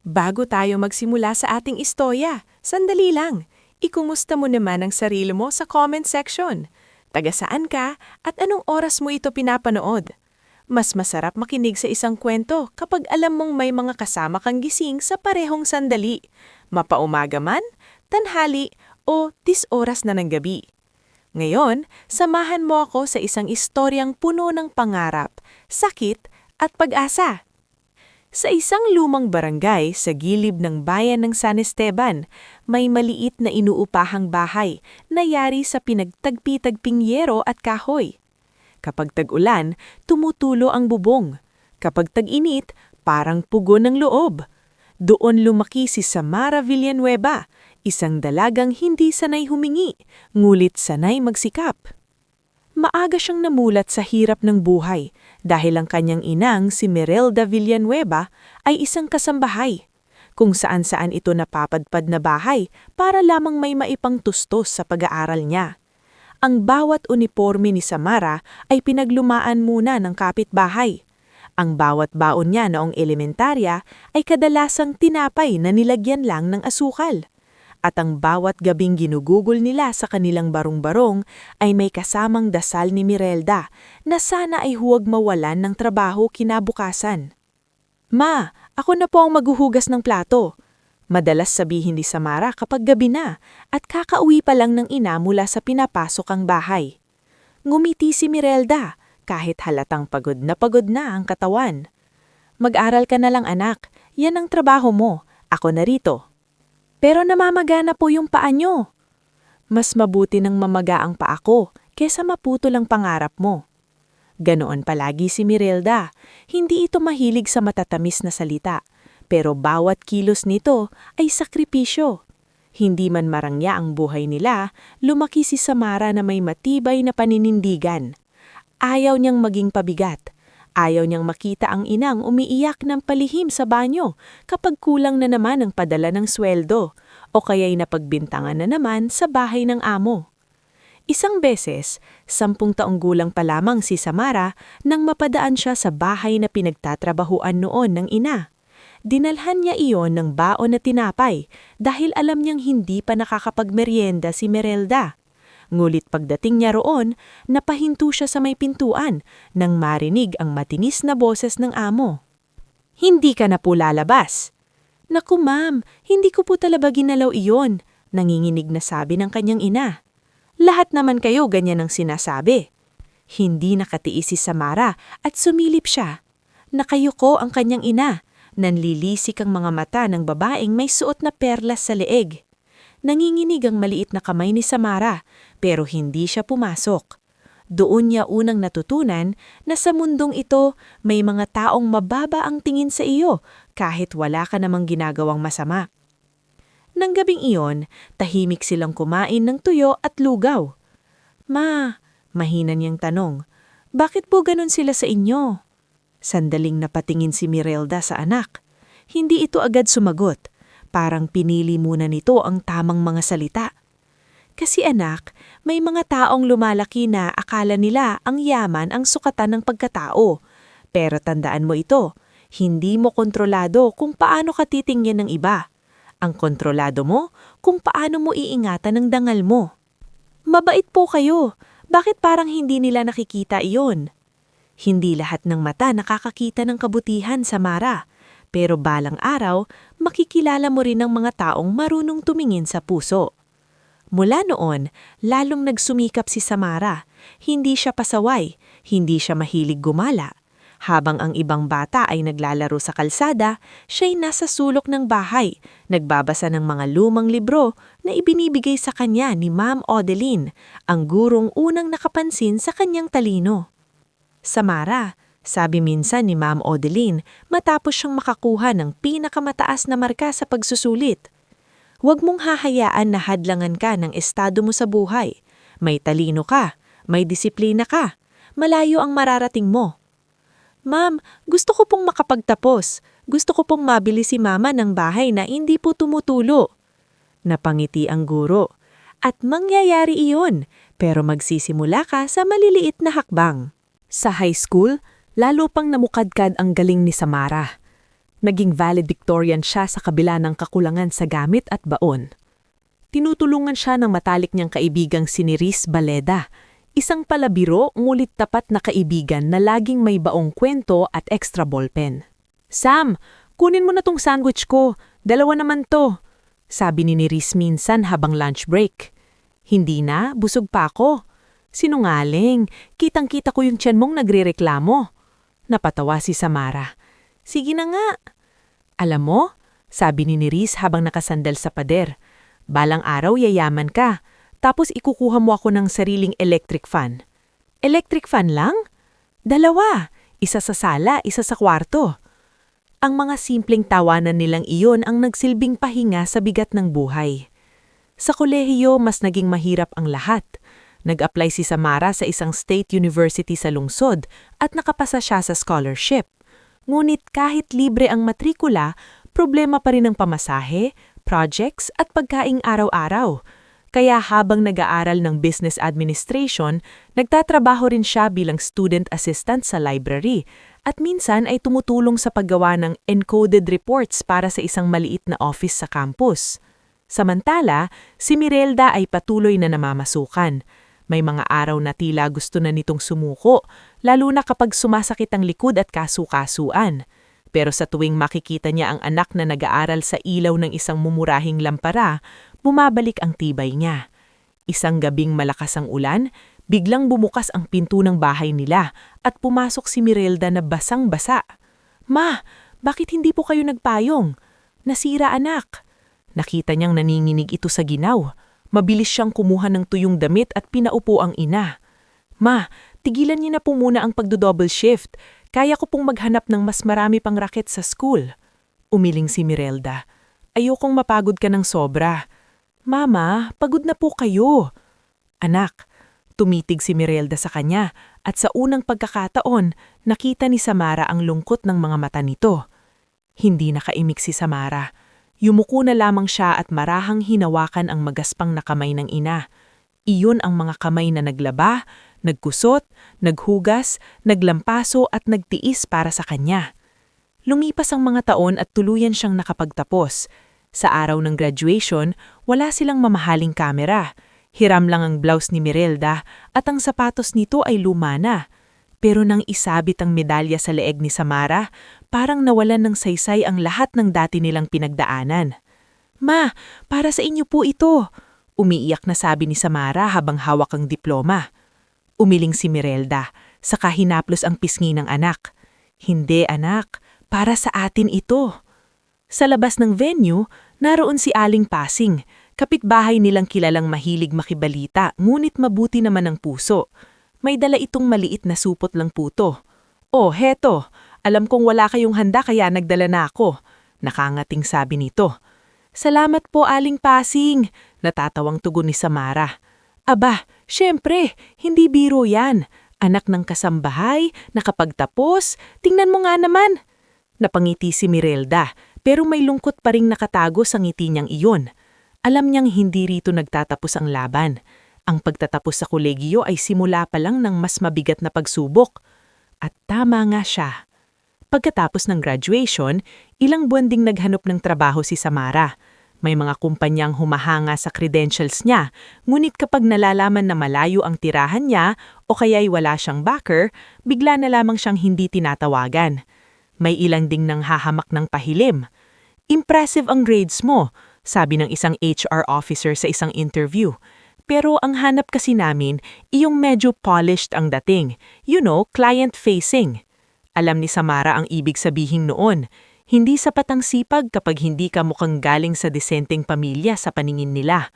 Bago tayo magsimula sa ating istorya, sandali lang. Ikumusta mo naman ang sarili mo sa comment section. Taga saan ka at anong oras mo ito pinapanood? Mas masarap makinig sa isang kwento kapag alam mong may mga kasama kang gising sa parehong sandali. Mapaumaga man, tanghali o 10 oras na ng gabi. Ngayon, samahan mo ako sa isang istoryang puno ng pangarap, sakit at pag-asa. Sa isang lumang barangay sa gilid ng bayan ng San Esteban, may maliit na inuupahang bahay na yari sa pinagtagpi-tagping yero at kahoy. Kapag tag-ulan, tumutulo ang bubong. Kapag tag-init, parang pugon ng loob. Doon lumaki si Samara Villanueva, isang dalagang hindi sanay humingi, ngulit sanay magsikap. Maaga siyang namulat sa hirap ng buhay dahil ang kanyang inang si Merelda Villanueva ay isang kasambahay, kung saan-saan ito napapadpad na bahay para lamang may maipangtustos sa pag-aaral niya. Ang bawat uniforme ni Samara ay pinaglumaan muna ng kapitbahay. Ang bawat baon niya noong elementarya ay kadalasang tinapay na nilagyan lang ng asukal. At ang bawat gabing ginugugol nila sa kanilang barong-barong ay may kasamang dasal ni Merelda na sana ay huwag mawalan ng trabaho kinabukasan. "Ma, ako na po ang maghuhugas ng plato," madalas sabihin ni Samara kapag gabi na at kakauwi pa lang ng ina mula sa pinapasok ang bahay. Ngumiti si Merelda kahit halatang pagod na ang katawan. "Mag-aral ka na lang anak, yan ang trabaho mo, ako na rito." "Pero namamagana po yung paa nyo." "Mas mabuti ng mamaga ang paa ko kesa maputol ang pangarap mo." Ganoon palagi si Merelda. Hindi ito mahilig sa matatamis na salita, pero bawat kilos nito ay sakripisyo. Hindi man marangya ang buhay nila, lumaki si Samara na may matibay na paninindigan. Ayaw niyang maging pabigat. Ayaw niyang makita ang inang umiiyak ng palihim sa banyo kapag kulang na naman ang padala ng sweldo o kaya'y napagbintangan na naman sa bahay ng amo. Isang beses, 10 taong gulang pa lamang si Samara nang mapadaan siya sa bahay na pinagtatrabahuan noon ng ina. Dinalhan niya iyon ng baon na tinapay dahil alam niyang hindi pa nakakapagmeryenda si Merelda. Ngulit pagdating niya roon, napahinto siya sa may pintuan nang marinig ang matinis na boses ng amo. "Hindi ka na po lalabas." "Naku ma'am, hindi ko po talaga ginalaw iyon," nanginginig na sabi ng kanyang ina. "Lahat naman kayo ganyan ang sinasabi." Hindi nakatiis si Samara at sumilip siya. Nakayuko ang kanyang ina, nanlilisik ang mga mata ng babaeng may suot na perlas sa leeg. Nanginginig ang maliit na kamay ni Samara, pero hindi siya pumasok. Doon niya unang natutunan na sa mundong ito may mga taong mababa ang tingin sa iyo kahit wala ka namang ginagawang masama. Nang gabing iyon, tahimik silang kumain ng tuyo at lugaw. "Ma," mahina niyang tanong, "bakit po ganun sila sa inyo?" Sandaling napatingin si Merelda sa anak. Hindi ito agad sumagot. Parang pinili muna nito ang tamang mga salita. "Kasi anak, may mga taong lumalaki na akala nila ang yaman ang sukatan ng pagkatao. Pero tandaan mo ito, hindi mo kontrolado kung paano ka titingin ng iba. Ang kontrolado mo kung paano mo iingatan ng dangal mo." "Mabait po kayo. Bakit parang hindi nila nakikita iyon?" Hindi lahat ng mata nakakakita ng kabutihan, Samara. Pero balang araw, makikilala mo rin ang mga taong marunong tumingin sa puso. Mula noon, lalong nagsumikap si Samara. Hindi siya pasaway, hindi siya mahilig gumala. Habang ang ibang bata ay naglalaro sa kalsada, siya'y nasa sulok ng bahay, nagbabasa ng mga lumang libro na ibinibigay sa kanya ni Ma'am Odeline, ang gurong unang nakapansin sa kanyang talino. "Samara," sabi minsan ni Ma'am Odeline matapos siyang makakuha ng pinakamataas na marka sa pagsusulit, "huwag mong hahayaan na hadlangan ka ng estado mo sa buhay. May talino ka, may disiplina ka, malayo ang mararating mo." "Ma'am, gusto ko pong makapagtapos. Gusto ko pong mabili si Mama ng bahay na hindi po tumutulo." Napangiti ang guro. "At mangyayari iyon, pero magsisimula ka sa maliliit na hakbang." Sa high school, lalo pang namukadkad ang galing ni Samara. Naging valedictorian siya sa kabila ng kakulangan sa gamit at baon. Tinutulungan siya ng matalik niyang kaibigang si Neris Baleda, isang palabiro ngulit tapat na kaibigan na laging may baong kwento at extra ballpen. "Sam, kunin mo na tong sandwich ko. 2 naman to," sabi ni Neris minsan habang lunch break. "Hindi na, busog pa ako." "Sinungaling, kitang-kita ko yung tiyan mong nagrereklamo." Napatawa si Samara. "Sige na nga." "Alam mo," sabi ni Neris habang nakasandal sa pader, "balang araw yayaman ka, tapos ikukuha mo ako ng sariling electric fan." "Electric fan lang?" "2, isa sa sala, isa sa kwarto." Ang mga simpleng tawanan nilang iyon ang nagsilbing pahinga sa bigat ng buhay. Sa kolehiyo, mas naging mahirap ang lahat. Nag-apply si Samara sa isang state university sa lungsod at nakapasa siya sa scholarship. Ngunit kahit libre ang matrikula, problema pa rin ang pamasahe, projects at pagkaing araw-araw. Kaya habang nag-aaral ng business administration, nagtatrabaho rin siya bilang student assistant sa library at minsan ay tumutulong sa paggawa ng encoded reports para sa isang maliit na office sa campus. Samantala, si Mirelda ay patuloy na namamasukan. May mga araw na tila gusto na nitong sumuko, lalo na kapag sumasakit ang likod at kasu-kasuan. Pero sa tuwing makikita niya ang anak na nag-aaral sa ilaw ng isang mumurahing lampara, bumabalik ang tibay niya. Isang gabing malakas ang ulan, biglang bumukas ang pinto ng bahay nila at pumasok si Mirelda na basang-basa. "Ma, bakit hindi po kayo nagpayong? Nasira, anak." Nakita niyang naninginig ito sa ginaw. Mabilis siyang kumuha ng tuyong damit at pinaupo ang ina. "Ma, tigilan niyo na po muna ang pagdo-double shift. Kaya ko pong maghanap ng mas marami pang raket sa school." Umiling si Mirelda. "Ayokong mapagod ka ng sobra." "Mama, pagod na po kayo." "Anak," tumitig si Mirelda sa kanya at sa unang pagkakataon, nakita ni Samara ang lungkot ng mga mata nito. Hindi nakaimik si Samara. Yumuko na lamang siya at marahang hinawakan ang magaspang na kamay ng ina. Iyon ang mga kamay na naglaba, nagkusot, naghugas, naglampaso at nagtiis para sa kanya. Lumipas ang mga taon at tuluyan siyang nakapagtapos. Sa araw ng graduation, wala silang mamahaling kamera. Hiram lang ang blouse ni Mirelda at ang sapatos nito ay luma na. Pero nang isabit ang medalya sa leeg ni Samara, parang nawalan ng saysay ang lahat ng dati nilang pinagdaanan. "Ma, para sa inyo po ito," umiiyak na sabi ni Samara habang hawak ang diploma. Umiling si Mirelda, saka hinaplos ang pisngi ng anak. "Hindi, anak, para sa atin ito." Sa labas ng venue, naroon si Aling Pasing, kapitbahay nilang kilalang mahilig makibalita ngunit mabuti naman ang puso. May dala itong maliit na supot lang puto. "Oh, heto, alam kong wala kayong handa kaya nagdala na ako," nakangating sabi nito. "Salamat po, Aling Pasing," natatawang tugon ni Samara. "Aba, syempre, hindi biro yan. Anak ng kasambahay, nakapagtapos, tingnan mo nga naman." Napangiti si Mirelda, pero may lungkot pa ring nakatago sa ngiti niyang iyon. Alam niyang hindi rito nagtatapos ang laban. Ang pagtatapos sa kolehiyo ay simula pa lang ng mas mabigat na pagsubok. At tama nga siya. Pagkatapos ng graduation, ilang buwan ding naghanap ng trabaho si Samara. May mga kumpanyang humahanga sa credentials niya, ngunit kapag nalalaman na malayo ang tirahan niya o kaya'y wala siyang backer, bigla na lamang siyang hindi tinatawagan. May ilang ding nang hahamak ng pahilim. "Impressive ang grades mo," sabi ng isang HR officer sa isang interview. "Pero ang hanap kasi namin, iyong medyo polished ang dating. You know, client-facing." Alam ni Samara ang ibig sabihin noon. Hindi sapat ang sipag kapag hindi ka mukhang galing sa disenteng pamilya sa paningin nila.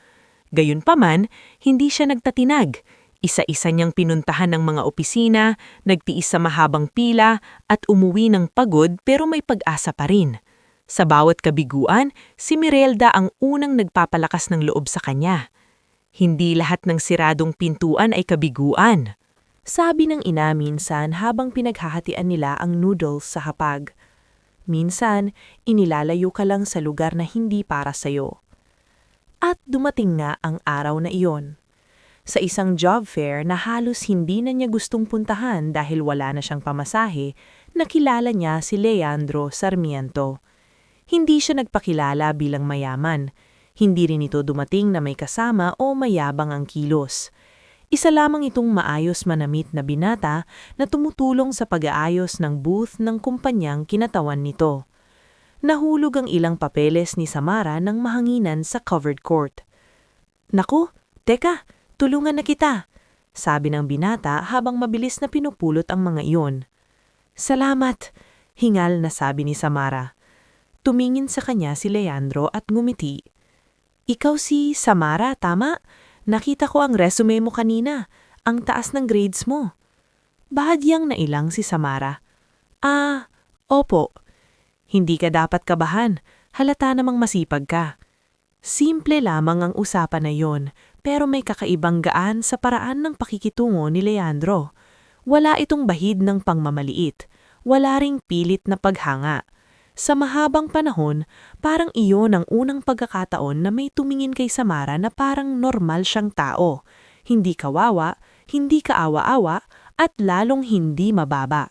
Gayunpaman, hindi siya nagtatinag. Isa-isa niyang pinuntahan ng mga opisina, nagtiis sa mahabang pila, at umuwi ng pagod pero may pag-asa pa rin. Sa bawat kabiguan, si Mirelda ang unang nagpapalakas ng loob sa kanya. "Hindi lahat ng siradong pintuan ay kabiguan," sabi ng ina minsan habang pinaghahatian nila ang noodles sa hapag. "Minsan, inilalayo ka lang sa lugar na hindi para sa'yo." At dumating nga ang araw na iyon. Sa isang job fair na halos hindi na niya gustong puntahan dahil wala na siyang pamasahe, nakilala niya si Leandro Sarmiento. Hindi siya nagpakilala bilang mayaman. Hindi rin ito dumating na may kasama o mayabang ang kilos. Isa lamang itong maayos manamit na binata na tumutulong sa pag-aayos ng booth ng kumpanyang kinatawan nito. Nahulog ang ilang papeles ni Samara ng mahanginan sa covered court. "Naku, teka, tulungan na kita," sabi ng binata habang mabilis na pinupulot ang mga iyon. "Salamat," hingal na sabi ni Samara. Tumingin sa kanya si Leandro at ngumiti. "Ikaw si Samara, tama? Nakita ko ang resume mo kanina. Ang taas ng grades mo." Bahagyang nailang si Samara. "Ah, opo. Hindi ka dapat kabahan. Halata namang masipag ka." Simple lamang ang usapan na yon, pero may kakaibang gaan sa paraan ng pakikitungo ni Leandro. Wala itong bahid ng pangmamaliit. Wala ring pilit na paghanga. Sa mahabang panahon, parang iyon ang unang pagkakataon na may tumingin kay Samara na parang normal siyang tao. Hindi kawawa, hindi kaawa-awa, at lalong hindi mababa.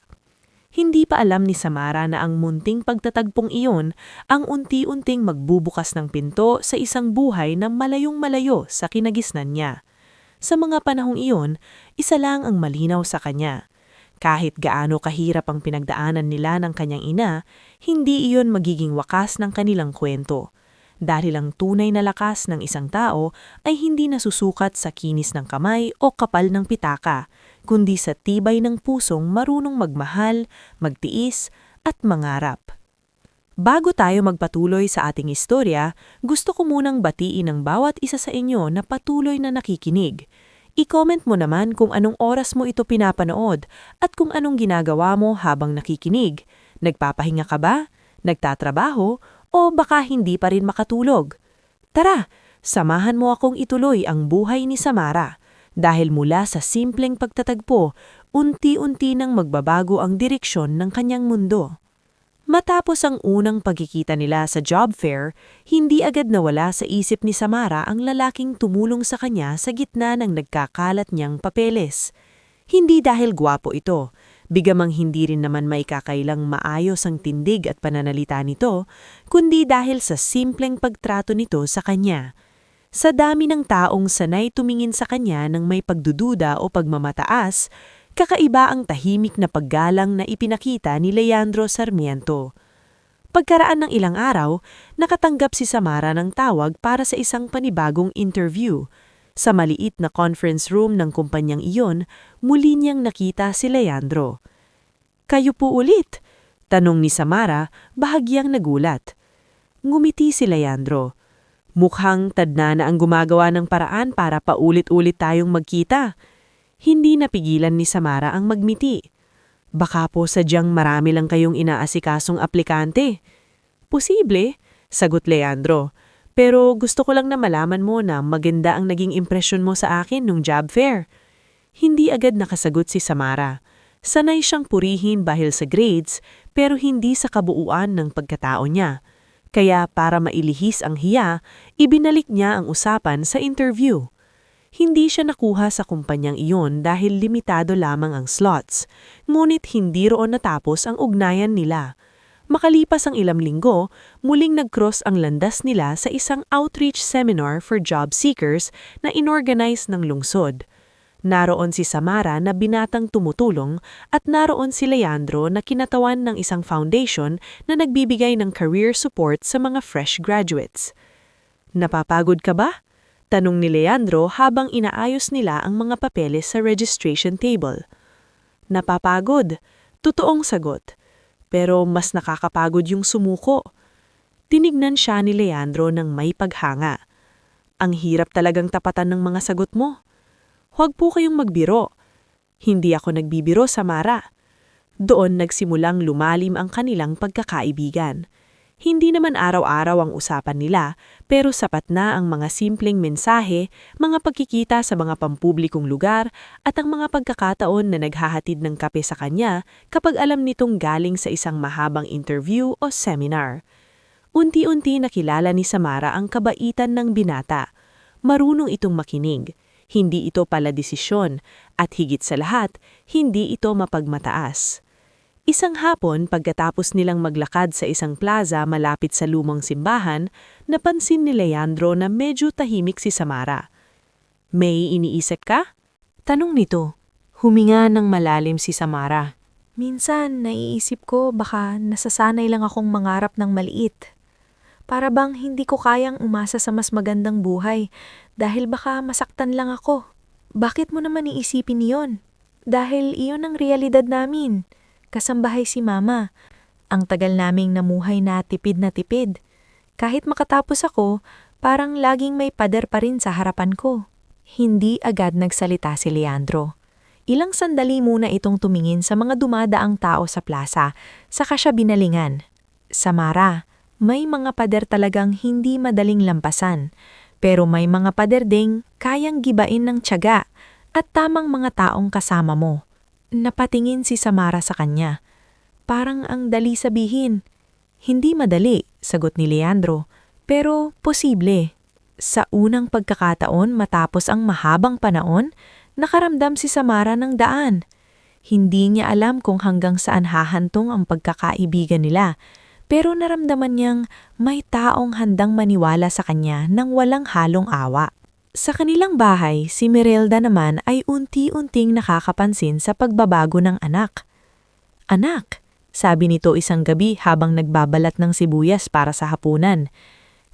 Hindi pa alam ni Samara na ang munting pagtatagpong iyon ang unti-unting magbubukas ng pinto sa isang buhay na malayong-malayo sa kinagisnan niya. Sa mga panahong iyon, isa lang ang malinaw sa kanya. Kahit gaano kahirap ang pinagdaanan nila ng kanyang ina, hindi iyon magiging wakas ng kanilang kwento. Dahil ang tunay na lakas ng isang tao ay hindi nasusukat sa kinis ng kamay o kapal ng pitaka, kundi sa tibay ng pusong marunong magmahal, magtiis, at mangarap. Bago tayo magpatuloy sa ating istorya, gusto ko munang batiin ang bawat isa sa inyo na patuloy na nakikinig. I-comment mo naman kung anong oras mo ito pinapanood at kung anong ginagawa mo habang nakikinig. Nagpapahinga ka ba? Nagtatrabaho? O baka hindi pa rin makatulog? Tara, samahan mo akong ituloy ang buhay ni Samara. Dahil mula sa simpleng pagtatagpo, unti-unti nang magbabago ang direksyon ng kanyang mundo. Matapos ang unang pagkikita nila sa job fair, hindi agad nawala sa isip ni Samara ang lalaking tumulong sa kanya sa gitna ng nagkakalat niyang papeles. Hindi dahil gwapo ito, bigamang hindi rin naman maikakailang maayos ang tindig at pananalita nito, kundi dahil sa simpleng pagtrato nito sa kanya. Sa dami ng taong sanay tumingin sa kanya ng may pagdududa o pagmamataas, kakaiba ang tahimik na paggalang na ipinakita ni Leandro Sarmiento. Pagkaraan ng ilang araw, nakatanggap si Samara ng tawag para sa isang panibagong interview. Sa maliit na conference room ng kumpanyang iyon, muli niyang nakita si Leandro. "Kayo po ulit?" tanong ni Samara, bahagyang nagulat. Ngumiti si Leandro. "Mukhang tadna na ang gumagawa ng paraan para paulit-ulit tayong magkita." Hindi napigilan ni Samara ang magmiti. "Baka po sadyang marami lang kayong inaasikasong aplikante." "Posible," sagot Leandro. "Pero gusto ko lang na malaman mo na maganda ang naging impresyon mo sa akin nung job fair." Hindi agad nakasagot si Samara. Sanay siyang purihin dahil sa grades, pero hindi sa kabuuan ng pagkatao niya. Kaya para mailihis ang hiya, ibinalik niya ang usapan sa interview. Hindi siya nakuha sa kumpanyang iyon dahil limitado lamang ang slots, ngunit hindi roon natapos ang ugnayan nila. Makalipas ang ilang linggo, muling nag-cross ang landas nila sa isang outreach seminar for job seekers na inorganize ng lungsod. Naroon si Samara na binatang tumutulong at naroon si Leandro na kinatawan ng isang foundation na nagbibigay ng career support sa mga fresh graduates. "Napapagod ka ba?" tanong ni Leandro habang inaayos nila ang mga papeles sa registration table. "Napapagod," totoong sagot. "Pero mas nakakapagod yung sumuko." Tinignan siya ni Leandro ng may paghanga. "Ang hirap talagang tapatan ng mga sagot mo." "Huwag po kayong magbiro." "Hindi ako nagbibiro, Samara." Doon nagsimulang lumalim ang kanilang pagkakaibigan. Hindi naman araw-araw ang usapan nila, pero sapat na ang mga simpleng mensahe, mga pagkikita sa mga pampublikong lugar, at ang mga pagkakataon na naghahatid ng kape sa kanya kapag alam nitong galing sa isang mahabang interview o seminar. Unti-unti nakilala ni Samara ang kabaitan ng binata. Marunong itong makinig. Hindi ito pala desisyon, at higit sa lahat, hindi ito mapagmataas. Isang hapon, pagkatapos nilang maglakad sa isang plaza malapit sa lumang simbahan, napansin ni Leandro na medyo tahimik si Samara. May iniisip ka? Tanong nito. Huminga ng malalim si Samara. Minsan, naiisip ko baka nasasanay lang akong mangarap ng maliit. Para bang hindi ko kayang umasa sa mas magandang buhay dahil baka masaktan lang ako. Bakit mo naman iisipin iyon? Dahil iyon ang realidad namin. Kasambahay si Mama. Ang tagal naming namuhay na tipid na tipid. Kahit makatapos ako, parang laging may pader pa rin sa harapan ko. Hindi agad nagsalita si Leandro. Ilang sandali muna itong tumingin sa mga dumadaang tao sa plaza, saka siya binalingan. Samara, may mga pader talagang hindi madaling lampasan, pero may mga pader ding kayang gibain ng tiyaga at tamang mga taong kasama mo. Napatingin si Samara sa kanya. Parang ang dali sabihin. Hindi madali, sagot ni Leandro, pero posible. Sa unang pagkakataon matapos ang mahabang panahon, nakaramdam si Samara ng daan. Hindi niya alam kung hanggang saan hahantong ang pagkakaibigan nila, pero naramdaman niyang may taong handang maniwala sa kanya nang walang halong awa. Sa kanilang bahay, si Merelda naman ay unti-unting nakakapansin sa pagbabago ng anak. "Anak," sabi nito isang gabi habang nagbabalat ng sibuyas para sa hapunan,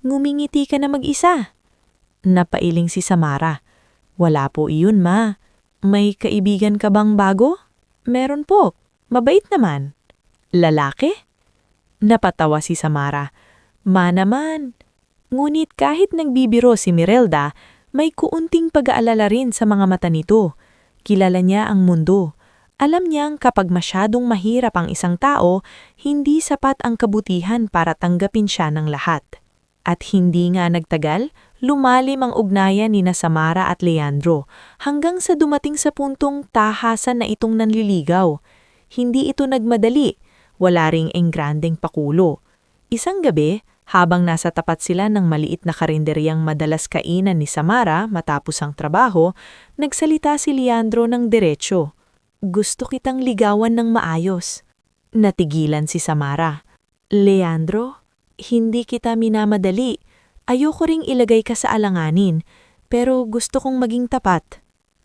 "ngumingiti ka na mag-isa." Napailing si Samara. "Wala po iyon, Ma. May kaibigan ka bang bago?" "Meron po. Mabait naman." "Lalaki?" Napatawa si Samara. "Ma naman." Ngunit kahit nagbibiro si Merelda, may kuunting pag-aalala rin sa mga mata nito. Kilala niya ang mundo. Alam niyang kapag masyadong mahirap ang isang tao, hindi sapat ang kabutihan para tanggapin siya ng lahat. At hindi nga nagtagal, lumalim ang ugnayan ni Samara at Leandro hanggang sa dumating sa puntong tahasan na itong nanliligaw. Hindi ito nagmadali, wala ring enggrandeng pakulo. Isang gabi, habang nasa tapat sila ng maliit na karinderyang madalas kainan ni Samara matapos ang trabaho, nagsalita si Leandro ng diretsyo. "Gusto kitang ligawan ng maayos." Natigilan si Samara. "Leandro, hindi kita minamadali. Ayoko ring ilagay ka sa alanganin, pero gusto kong maging tapat."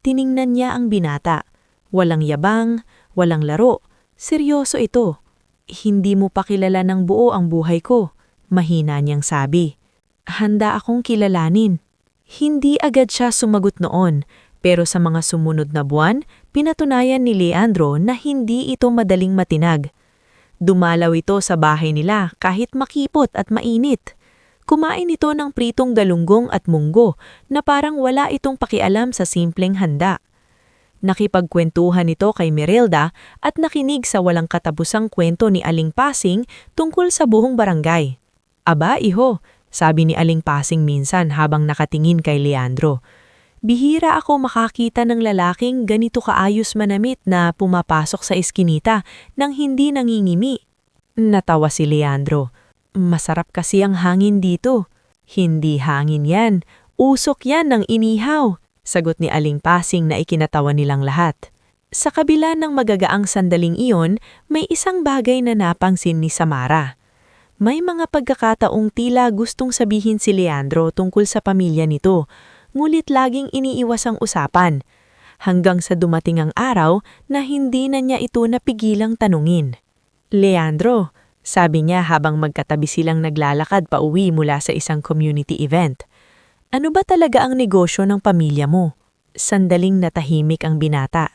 Tiningnan niya ang binata. Walang yabang, walang laro. Seryoso ito. "Hindi mo pa kilala ng buo ang buhay ko," mahina niyang sabi. "Handa akong kilalanin." Hindi agad siya sumagot noon, pero sa mga sumunod na buwan, pinatunayan ni Leandro na hindi ito madaling matinag. Dumalaw ito sa bahay nila kahit makipot at mainit. Kumain ito ng pritong galunggong at munggo na parang wala itong pakialam sa simpleng handa. Nakipagkwentuhan ito kay Merelda at nakinig sa walang katabusang kwento ni Aling Pasing tungkol sa buong barangay. "Aba, iho," sabi ni Aling Pasing minsan habang nakatingin kay Leandro. "Bihira ako makakita ng lalaking ganito kaayos manamit na pumapasok sa eskinita nang hindi nangingimi." Natawa si Leandro. "Masarap kasi ang hangin dito." "Hindi hangin yan. Usok yan ng inihaw," sagot ni Aling Pasing na ikinatawa nilang lahat. Sa kabila ng magagaang sandaling iyon, may isang bagay na napansin ni Samara. May mga pagkakataong tila gustong sabihin si Leandro tungkol sa pamilya nito, ngunit laging iniiwas ang usapan, hanggang sa dumating ang araw na hindi na niya ito napigilang tanungin. "Leandro," sabi niya habang magkatabi silang naglalakad pauwi mula sa isang community event, "ano ba talaga ang negosyo ng pamilya mo?" Sandaling natahimik ang binata.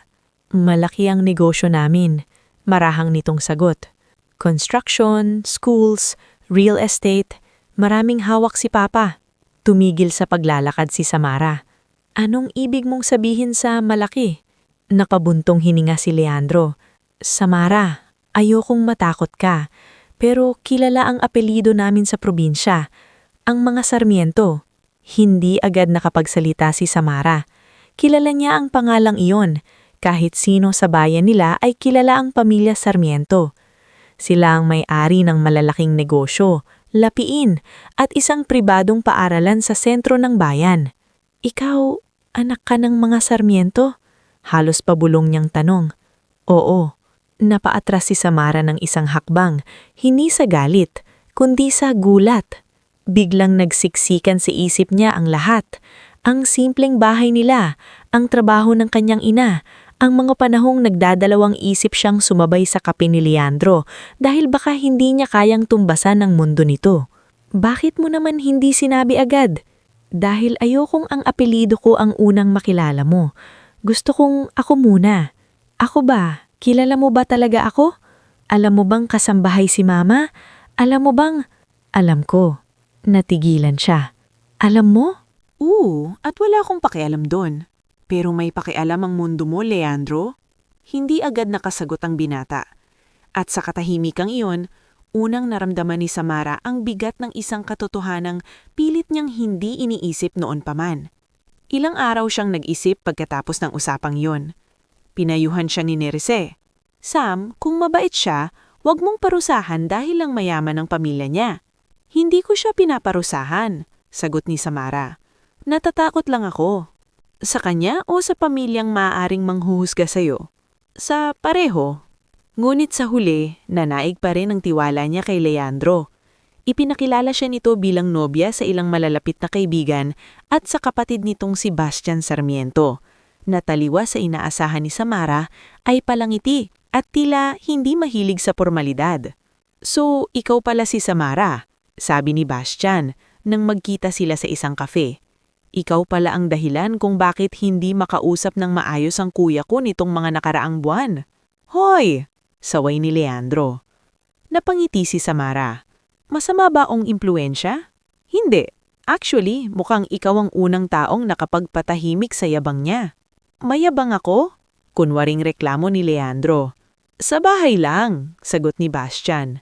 "Malaki ang negosyo namin," marahang nitong sagot. "Construction, schools, real estate, maraming hawak si Papa." Tumigil sa paglalakad si Samara. "Anong ibig mong sabihin sa malaki?" Nakabuntong hininga si Leandro. "Samara, ayokong matakot ka, pero kilala ang apelyido namin sa probinsya, ang mga Sarmiento." Hindi agad nakapagsalita si Samara. Kilala niya ang pangalang iyon. Kahit sino sa bayan nila ay kilala ang pamilya Sarmiento. Sila ang may-ari ng malalaking negosyo, lapiin, at isang pribadong paaralan sa sentro ng bayan. "Ikaw, anak ka ng mga Sarmiento?" Halos pabulong niyang tanong. "Oo." Napaatras si Samara ng isang hakbang, hindi sa galit, kundi sa gulat. Biglang nagsiksikan sa isip niya ang lahat. Ang simpleng bahay nila, ang trabaho ng kanyang ina, ang mga panahong nagdadalawang isip siyang sumabay sa kape ni Leandro dahil baka hindi niya kayang tumbasan ang mundo nito. Bakit mo naman hindi sinabi agad? Dahil ayokong ang apelido ko ang unang makilala mo. Gusto kong ako muna. Ako ba? Kilala mo ba talaga ako? Alam mo bang kasambahay si Mama? Alam mo bang... Alam ko. Natigilan siya. Alam mo? At wala akong pakialam doon. Pero may pakialam ang mundo mo, Leandro. Hindi agad nakasagot ang binata. At sa katahimikang iyon, unang naramdaman ni Samara ang bigat ng isang katotohanang pilit niyang hindi iniisip noon pa man. Ilang araw siyang nag-isip pagkatapos ng usapang iyon. Pinayuhan siya ni Nerese. Sam, kung mabait siya, huwag mong parusahan dahil lang mayaman ang pamilya niya. Hindi ko siya pinaparusahan, sagot ni Samara. Natatakot lang ako. Sa kanya o sa pamilyang maaaring manghuhusga sa'yo? Sa pareho. Ngunit sa huli, nanaig pa rin ang tiwala niya kay Leandro. Ipinakilala siya nito bilang nobya sa ilang malalapit na kaibigan at sa kapatid nitong si Bastian Sarmiento. Nataliwa sa inaasahan ni Samara ay palangiti at tila hindi mahilig sa formalidad. So, ikaw pala si Samara, sabi ni Bastian nang magkita sila sa isang kafe. Ikaw pala ang dahilan kung bakit hindi makausap ng maayos ang kuya ko nitong mga nakaraang buwan. Hoy! Saway ni Leandro. Napangiti si Samara. Masama ba ang impluensya? Hindi. Actually, mukhang ikaw ang unang taong nakapagpatahimik sa yabang niya. Mayabang ako? Kunwaring reklamo ni Leandro. Sa bahay lang, sagot ni Bastian.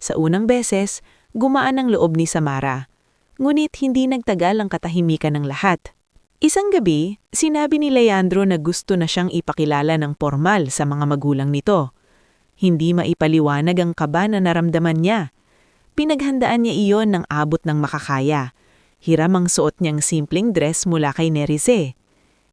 Sa unang beses, gumaan ang loob ni Samara. Ngunit hindi nagtagal ang katahimikan ng lahat. Isang gabi, sinabi ni Leandro na gusto na siyang ipakilala ng formal sa mga magulang nito. Hindi maipaliwanag ang kaba na naramdaman niya. Pinaghandaan niya iyon ng abot ng makakaya. Hiram ang suot niyang simpleng dress mula kay Nerese.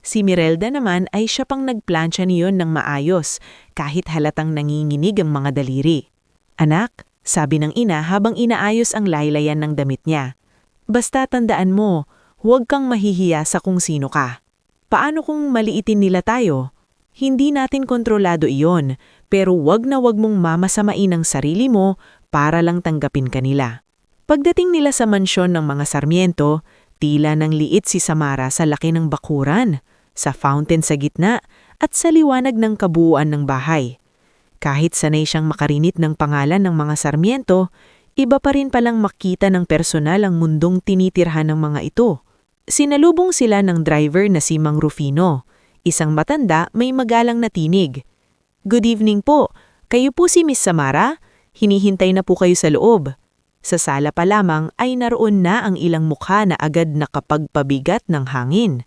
Si Mirelda naman ay siya pang nagplansya niyon ng maayos, kahit halatang nanginginig ang mga daliri. Anak, sabi ng ina habang inaayos ang laylayan ng damit niya. Basta tandaan mo, huwag kang mahihiya sa kung sino ka. Paano kung maliitin nila tayo? Hindi natin kontrolado iyon, pero wag na wag mong mamasamain ang sarili mo para lang tanggapin ka nila. Pagdating nila sa mansyon ng mga Sarmiento, tila nang liit si Samara sa laki ng bakuran, sa fountain sa gitna at sa liwanag ng kabuuan ng bahay. Kahit sanay siyang makarinit ng pangalan ng mga Sarmiento, iba pa rin palang makita ng personal ang mundong tinitirhan ng mga ito. Sinalubong sila ng driver na si Mang Rufino, isang matanda may magalang na tinig. Good evening po, kayo po si Miss Samara? Hinihintay na po kayo sa loob. Sa sala pa lamang ay naroon na ang ilang mukha na agad nakapagpabigat ng hangin.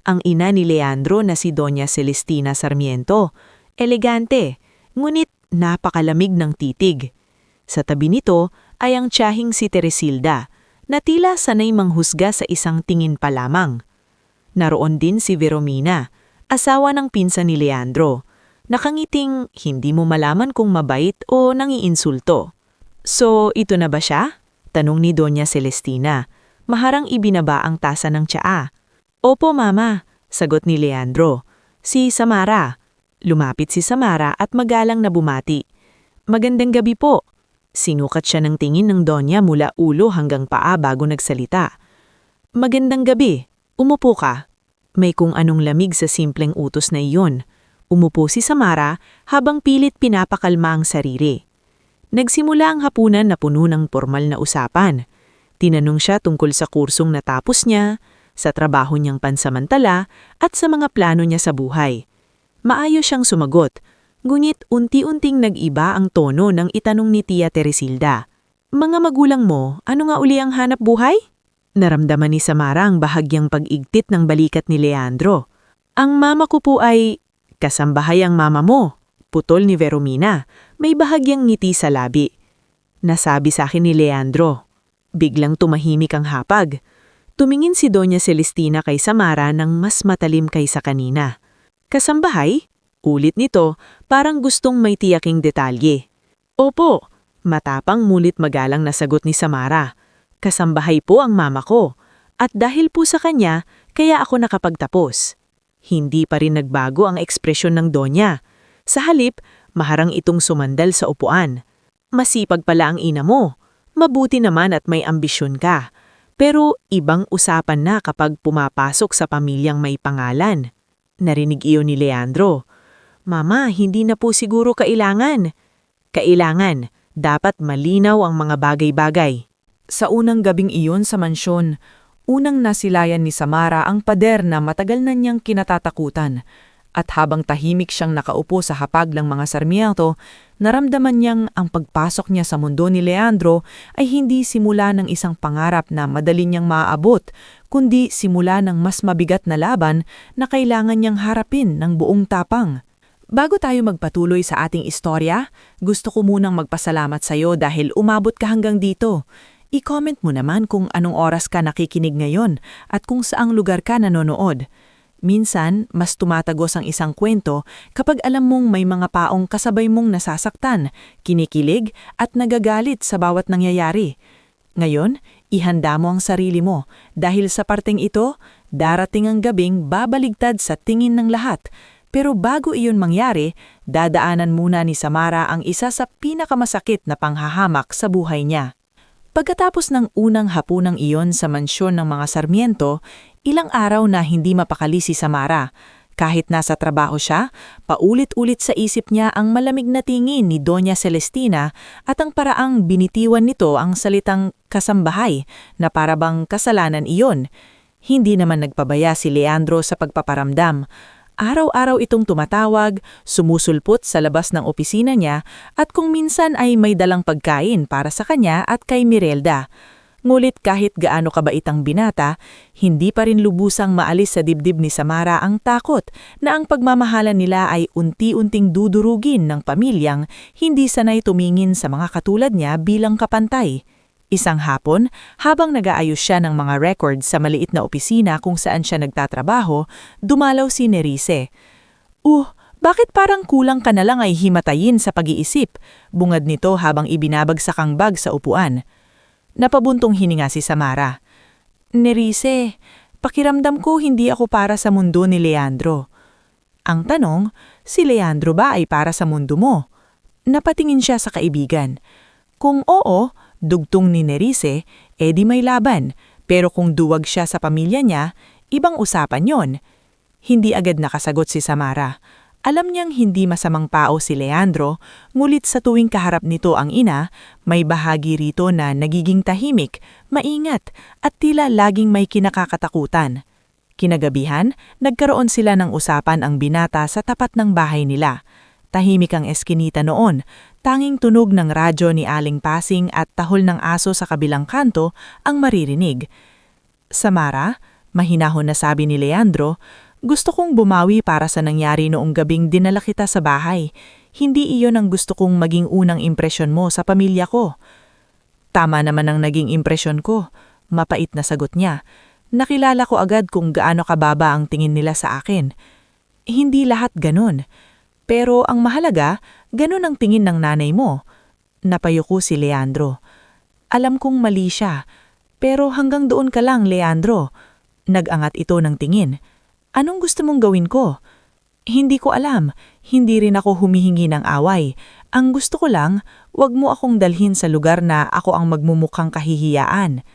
Ang ina ni Leandro na si Doña Celestina Sarmiento, elegante, ngunit napakalamig ng titig. Sa tabi nito ay ang tiyahing si Teresilda, na tila sanay manghusga sa isang tingin pa lamang. Naroon din si Veromina, asawa ng pinsan ni Leandro, nakangiting hindi mo malaman kung mabait o nangiinsulto. So, ito na ba siya? Tanong ni Doña Celestina. Maharang ibinaba ang tasa ng tsaa. Opo, Mama, sagot ni Leandro. Si Samara. Lumapit si Samara at magalang na bumati. Magandang gabi po. Sinukat siya ng tingin ng Donya mula ulo hanggang paa bago nagsalita. Magandang gabi. Umupo ka. May kung anong lamig sa simpleng utos na iyon. Umupo si Samara habang pilit pinapakalma ang sarili. Nagsimula ang hapunan na puno ng formal na usapan. Tinanong siya tungkol sa kursong natapos niya, sa trabaho niyang pansamantala at sa mga plano niya sa buhay. Maayos siyang sumagot, ngunit unti-unting nag-iba ang tono ng itanong ni Tia Teresilda. Mga magulang mo, ano nga uli ang hanap buhay? Naramdaman ni Samara ang bahagyang pag-igtit ng balikat ni Leandro. Ang mama ko po ay... Kasambahay ang mama mo, putol ni Veromina, may bahagyang ngiti sa labi. Nasabi sa akin ni Leandro. Biglang tumahimik ang hapag. Tumingin si Doña Celestina kay Samara ng mas matalim kaysa kanina. Kasambahay? Ulit nito, parang gustong may tiyaking detalye. Opo, matapang ngunit magalang na sagot ni Samara. Kasambahay po ang mama ko. At dahil po sa kanya, kaya ako nakapagtapos. Hindi pa rin nagbago ang ekspresyon ng Donya. Sa halip, maharang itong sumandal sa upuan. Masipag pala ang ina mo. Mabuti naman at may ambisyon ka. Pero ibang usapan na kapag pumapasok sa pamilyang may pangalan. Narinig iyon ni Leandro. Mama, hindi na po siguro kailangan. Kailangan. Dapat malinaw ang mga bagay-bagay. Sa unang gabing iyon sa mansyon, unang nasilayan ni Samara ang pader na matagal na niyang kinatatakutan. At habang tahimik siyang nakaupo sa hapag ng mga Sarmiento, naramdaman niyang ang pagpasok niya sa mundo ni Leandro ay hindi simula ng isang pangarap na madali niyang maaabot, kundi simula ng mas mabigat na laban na kailangan niyang harapin ng buong tapang. Bago tayo magpatuloy sa ating istorya, gusto ko munang magpasalamat sa iyo dahil umabot ka hanggang dito. I-comment mo naman kung anong oras ka nakikinig ngayon at kung saang lugar ka nanonood. Minsan, mas tumatagos ang isang kwento kapag alam mong may mga paong kasabay mong nasasaktan, kinikilig at nagagalit sa bawat nangyayari. Ngayon, ihanda mo ang sarili mo dahil sa parteng ito, darating ang gabing babaligtad sa tingin ng lahat. Pero bago iyon mangyari, dadaanan muna ni Samara ang isa sa pinakamasakit na panghahamak sa buhay niya. Pagkatapos ng unang hapunang iyon sa mansyon ng mga Sarmiento, ilang araw na hindi mapakali si Samara. Kahit nasa trabaho siya, paulit-ulit sa isip niya ang malamig na tingin ni Doña Celestina at ang paraang binitiwan nito ang salitang kasambahay na parabang kasalanan iyon. Hindi naman nagpabaya si Leandro sa pagpaparamdam. Araw-araw itong tumatawag, sumusulpot sa labas ng opisina niya at kung minsan ay may dalang pagkain para sa kanya at kay Mirelda. Ngulit kahit gaano kabait ang binata, hindi pa rin lubusang maalis sa dibdib ni Samara ang takot na ang pagmamahalan nila ay unti-unting dudurugin ng pamilyang hindi sanay tumingin sa mga katulad niya bilang kapantay. Isang hapon, habang nag-aayos siya ng mga records sa maliit na opisina kung saan siya nagtatrabaho, dumalaw si Nerice. Bakit parang kulang ka na lang ay himatayin sa pag-iisip? Bungad nito habang ibinabagsak ang bag sa upuan. Napabuntong hininga si Samara. Nerice, pakiramdam ko hindi ako para sa mundo ni Leandro. Ang tanong, si Leandro ba ay para sa mundo mo? Napatingin siya sa kaibigan. Kung oo, dugtong ni Nerice, edi may laban. Pero kung duwag siya sa pamilya niya, ibang usapan yon. Hindi agad nakasagot si Samara. Alam niyang hindi masamang tao si Leandro, ngulit sa tuwing kaharap nito ang ina, may bahagi rito na nagiging tahimik, maingat, at tila laging may kinakakatakutan. Kinagabihan, nagkaroon sila ng usapan ang binata sa tapat ng bahay nila. Tahimik ang eskinita noon, tanging tunog ng radyo ni Aling Pasing at tahol ng aso sa kabilang kanto ang maririnig. Samara, mahinahon na sabi ni Leandro, gusto kong bumawi para sa nangyari noong gabing dinala kita sa bahay. Hindi iyon ang gusto kong maging unang impresyon mo sa pamilya ko. Tama naman ang naging impresyon ko. Mapait na sagot niya. Nakilala ko agad kung gaano kababa ang tingin nila sa akin. Hindi lahat ganun. Pero ang mahalaga, ganun ang tingin ng nanay mo. Napayuko si Leandro. Alam kong mali siya. Pero hanggang doon ka lang, Leandro. Nag-angat ito ng tingin. Anong gusto mong gawin ko? Hindi ko alam. Hindi rin ako humihingi ng away. Ang gusto ko lang, wag mo akong dalhin sa lugar na ako ang magmumukhang kahihiyaan.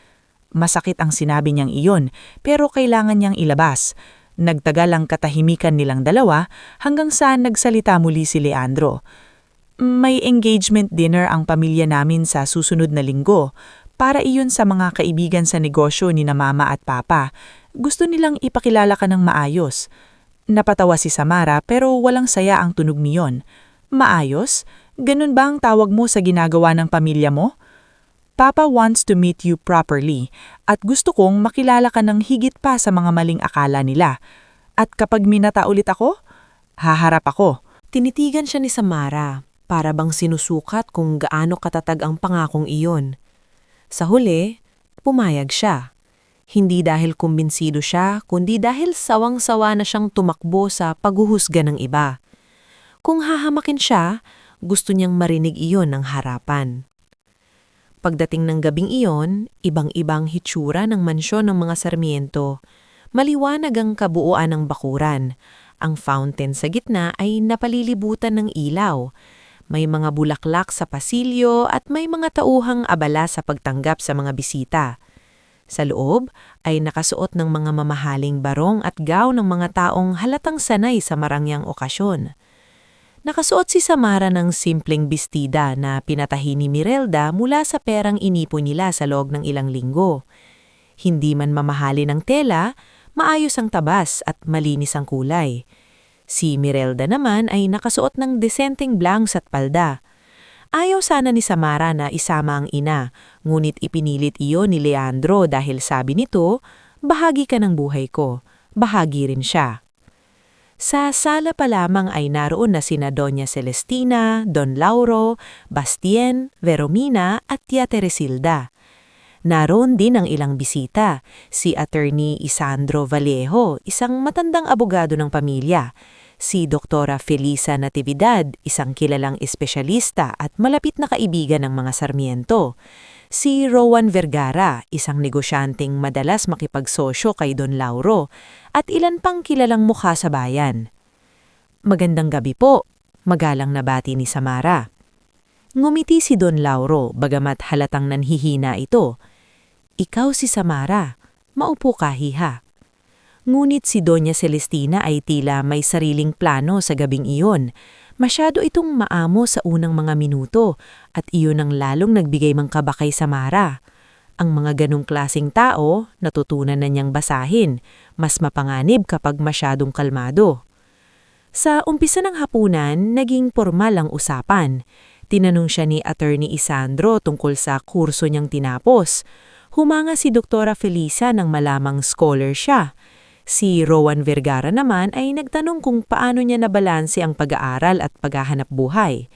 Masakit ang sinabi niyang iyon, pero kailangan niyang ilabas. Nagtagal ang katahimikan nilang dalawa hanggang saan nagsalita muli si Leandro. May engagement dinner ang pamilya namin sa susunod na linggo. Para iyon sa mga kaibigan sa negosyo ni na mama at papa. Gusto nilang ipakilala ka ng maayos. Napatawa si Samara pero walang saya ang tunog niyon. Maayos? Ganun ba ang tawag mo sa ginagawa ng pamilya mo? Papa wants to meet you properly at gusto kong makilala ka ng higit pa sa mga maling akala nila. At kapag minata ulit ako, haharap ako. Tinitigan siya ni Samara para bang sinusukat kung gaano katatag ang pangakong iyon. Sa huli, pumayag siya. Hindi dahil kumbinsido siya, kundi dahil sawang-sawa na siyang tumakbo sa paghuhusga ng iba. Kung hahamakin siya, gusto niyang marinig iyon ng harapan. Pagdating ng gabing iyon, ibang-ibang hitsura ng mansyon ng mga Sarmiento. Maliwanag ang kabuuan ng bakuran. Ang fountain sa gitna ay napalilibutan ng ilaw. May mga bulaklak sa pasilyo at may mga tauhang abala sa pagtanggap sa mga bisita. Sa loob ay nakasuot ng mga mamahaling barong at gown ng mga taong halatang sanay sa marangyang okasyon. Nakasuot si Samara ng simpleng bestida na pinatahi ni Mirelda mula sa perang inipon nila sa loob ng ilang linggo. Hindi man mamahali ng tela, maayos ang tabas at malinis ang kulay. Si Mirelda naman ay nakasuot ng desenteng blanks at palda. Ayaw sana ni Samara na isama ang ina, ngunit ipinilit iyon ni Leandro dahil sabi nito, bahagi ka ng buhay ko, bahagi rin siya. Sa sala pa lamang ay naroon na sina Doña Celestina, Don Lauro, Bastien, Veromina at Tia Teresilda. Naroon din ang ilang bisita, si Attorney Isandro Vallejo, isang matandang abogado ng pamilya, si Doktora Felisa Natividad, isang kilalang espesyalista at malapit na kaibigan ng mga Sarmiento, si Rowan Vergara, isang negosyanteng madalas makipagsosyo kay Don Lauro, at ilan pang kilalang mukha sa bayan. Magandang gabi po, magalang nabati ni Samara. Ngumiti si Don Lauro, bagamat halatang nanhihina ito. Ikaw si Samara, maupo ka hiha. Ngunit si Doña Celestina ay tila may sariling plano sa gabing iyon. Masyado itong maamo sa unang mga minuto at iyon ang lalong nagbigay ng kaba kay Samara. Ang mga ganong klaseng tao, natutunan na niyang basahin, mas mapanganib kapag masyadong kalmado. Sa umpisa ng hapunan, naging formal ang usapan. Tinanong siya ni Attorney Isandro tungkol sa kurso niyang tinapos. Humanga si Doktora Felisa nang malamang scholar siya. Si Rowan Vergara naman ay nagtanong kung paano niya nabalanse ang pag-aaral at paghahanap buhay.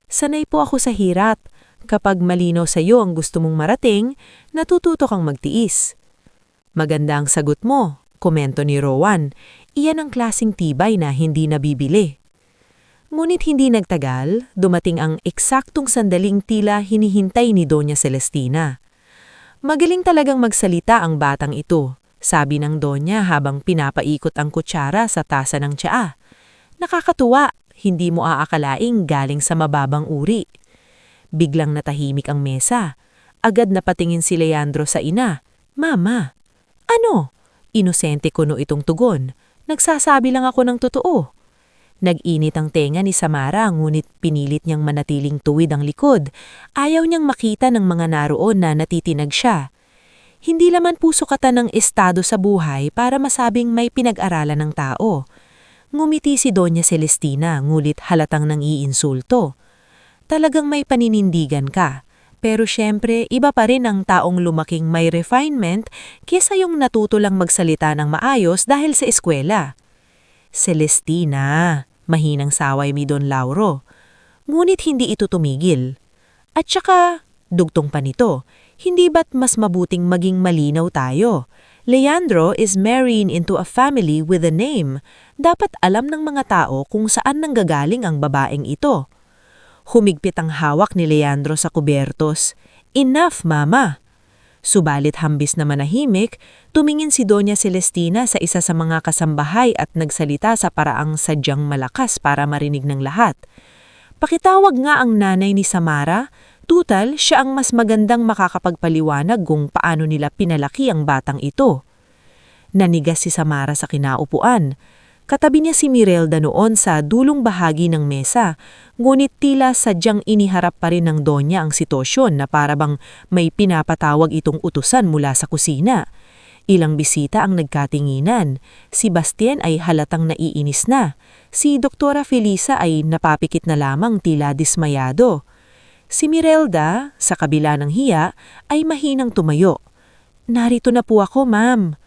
Sanay po ako sa hirap. Kapag malinaw sa iyo ang gusto mong marating, natututo kang magtiis. Maganda ang sagot mo, komento ni Rowan. Iyan ang klaseng tibay na hindi nabibili. Ngunit hindi nagtagal, dumating ang eksaktong sandaling tila hinihintay ni Doña Celestina. Magaling talagang magsalita ang batang ito, sabi ng Donya habang pinapaikot ang kutsara sa tasa ng tsaa. Nakakatuwa, hindi mo aakalaing galing sa mababang uri. Biglang natahimik ang mesa. Agad napatingin si Leandro sa ina. Mama, ano? Inosente kuno itong tugon. Nagsasabi lang ako ng totoo. Nag-init ang tenga ni Samara ngunit pinilit niyang manatiling tuwid ang likod. Ayaw niyang makita ng mga naroon na natitinag siya. Hindi laman puso katan ng estado sa buhay para masabing may pinag-aralan ng tao. Ngumiti si Doña Celestina ngulit halatang nang-iinsulto. Talagang may paninindigan ka, pero syempre iba pa rin ang taong lumaking may refinement kesa yung natuto lang magsalita ng maayos dahil sa eskwela. Celestina, mahinang saway ni Don Lauro. Ngunit hindi ito tumigil. At saka, dugtong pa nito, hindi ba't mas mabuting maging malinaw tayo? Leandro is marrying into a family with a name. Dapat alam ng mga tao kung saan nanggagaling ang babaeng ito. Humigpit ang hawak ni Leandro sa kubertos. Enough, Mama! Subalit hambis na manahimik, tumingin si Doña Celestina sa isa sa mga kasambahay at nagsalita sa paraang sadyang malakas para marinig ng lahat. Pakitawag nga ang nanay ni Samara, tutal siya ang mas magandang makakapagpaliwanag kung paano nila pinalaki ang batang ito. Nanigas si Samara sa kinaupuan. Katabi niya si Mirelda noon sa dulong bahagi ng mesa, ngunit tila sadyang iniharap pa rin ng Donya ang sitwasyon na parabang may pinapatawag itong utusan mula sa kusina. Ilang bisita ang nagkatinginan. Si Bastien ay halatang naiinis na. Si Doktora Felisa ay napapikit na lamang tila dismayado. Si Mirelda, sa kabila ng hiya, ay mahinang tumayo. Narito na po ako, ma'am.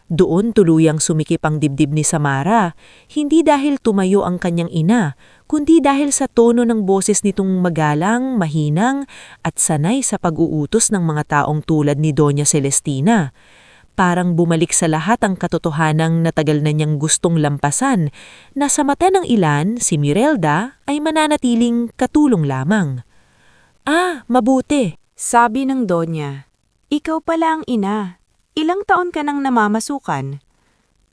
Doon tuluyang sumikip ang dibdib ni Samara, hindi dahil tumayo ang kanyang ina, kundi dahil sa tono ng boses nitong magalang, mahinang at sanay sa pag-uutos ng mga taong tulad ni Doña Celestina. Parang bumalik sa lahat ang katotohanang natagal na niyang gustong lampasan, na sa mata ng ilan, si Mirelda ay mananatiling katulong lamang. Mabuti. Sabi ng Donya, ikaw pala ang ina. Ilang taon ka nang namamasukan?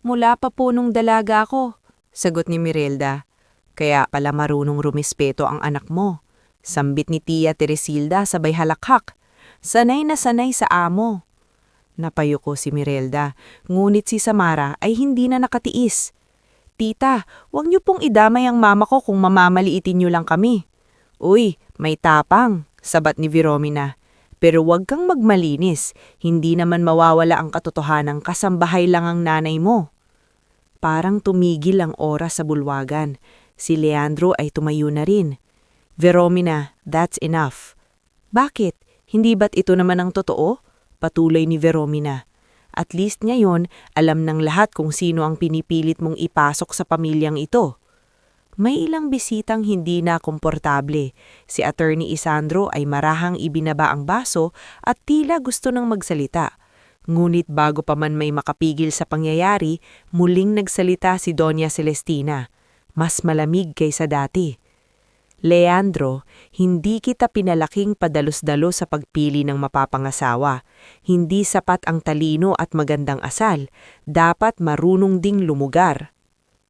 Mula pa po nung dalaga ako, sagot ni Mirelda. Kaya pala marunong rumispeto ang anak mo. Sambit ni Tia Teresilda sabay halakhak. Sanay na sanay sa amo. Napayuko si Mirelda, ngunit si Samara ay hindi na nakatiis. Tita, huwag niyo pong idamay ang mama ko kung mamamaliitin niyo lang kami. Uy, may tapang, sabat ni Viromina. Pero huwag kang magmalinis, hindi naman mawawala ang katotohanang kasambahay lang ang nanay mo. Parang tumigil ang oras sa bulwagan. Si Leandro ay tumayo na rin. Viromina, that's enough. Bakit? Hindi ba't ito naman ang totoo? Patuloy ni Viromina. At least ngayon, alam ng lahat kung sino ang pinipilit mong ipasok sa pamilyang ito. May ilang bisitang hindi na komportable. Si Attorney Isandro ay marahang ibinaba ang baso at tila gusto nang magsalita. Ngunit bago pa man may makapigil sa pangyayari, muling nagsalita si Doña Celestina. Mas malamig kaysa dati. Leandro, hindi kita pinalaking padalos-dalos sa pagpili ng mapapangasawa. Hindi sapat ang talino at magandang asal. Dapat marunong ding lumugar.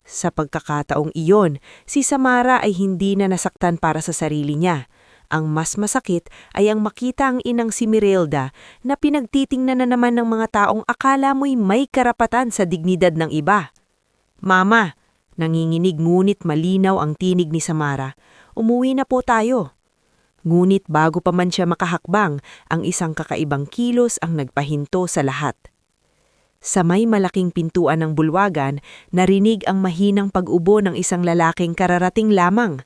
Sa pagkakataong iyon, si Samara ay hindi na nasaktan para sa sarili niya. Ang mas masakit ay ang makita ang inang si Mirelda na pinagtitingnan na naman ng mga taong akala mo'y may karapatan sa dignidad ng iba. Mama, nanginginig ngunit malinaw ang tinig ni Samara. Umuwi na po tayo. Ngunit bago pa man siya makahakbang, ang isang kakaibang kilos ang nagpahinto sa lahat. Sa may malaking pintuan ng bulwagan, narinig ang mahinang pag-ubo ng isang lalaking kararating lamang.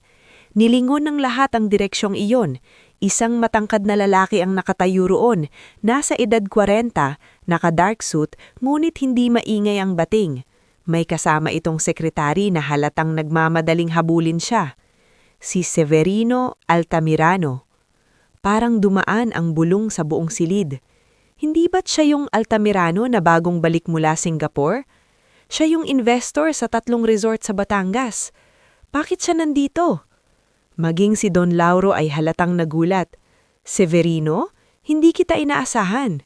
Nilingon ng lahat ang direksyong iyon. Isang matangkad na lalaki ang nakatayo roon, nasa edad 40, naka-dark suit, ngunit hindi maingay ang bating. May kasama itong sekretary na halatang nagmamadaling habulin siya. Si Severino Altamirano. Parang dumaan ang bulong sa buong silid. Hindi ba't siya yung Altamirano na bagong balik mula Singapore? Siya yung investor sa 3 resort sa Batangas. Bakit siya nandito? Maging si Don Lauro ay halatang nagulat. Severino, hindi kita inaasahan.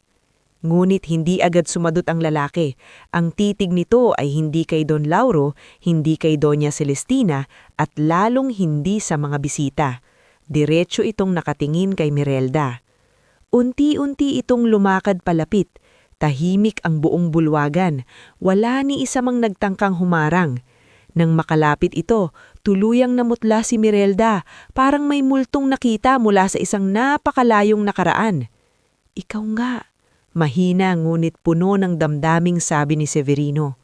Ngunit hindi agad sumadot ang lalaki. Ang titig nito ay hindi kay Don Lauro, hindi kay Doña Celestina, at lalong hindi sa mga bisita. Diretso itong nakatingin kay Mirelda. Unti-unti itong lumakad palapit. Tahimik ang buong bulwagan. Wala ni isa mang nagtangkang humarang. Nang makalapit ito, tuluyang namutla si Mirelda, parang may multong nakita mula sa isang napakalayong nakaraan. Ikaw nga. Mahina ngunit puno ng damdaming sabi ni Severino.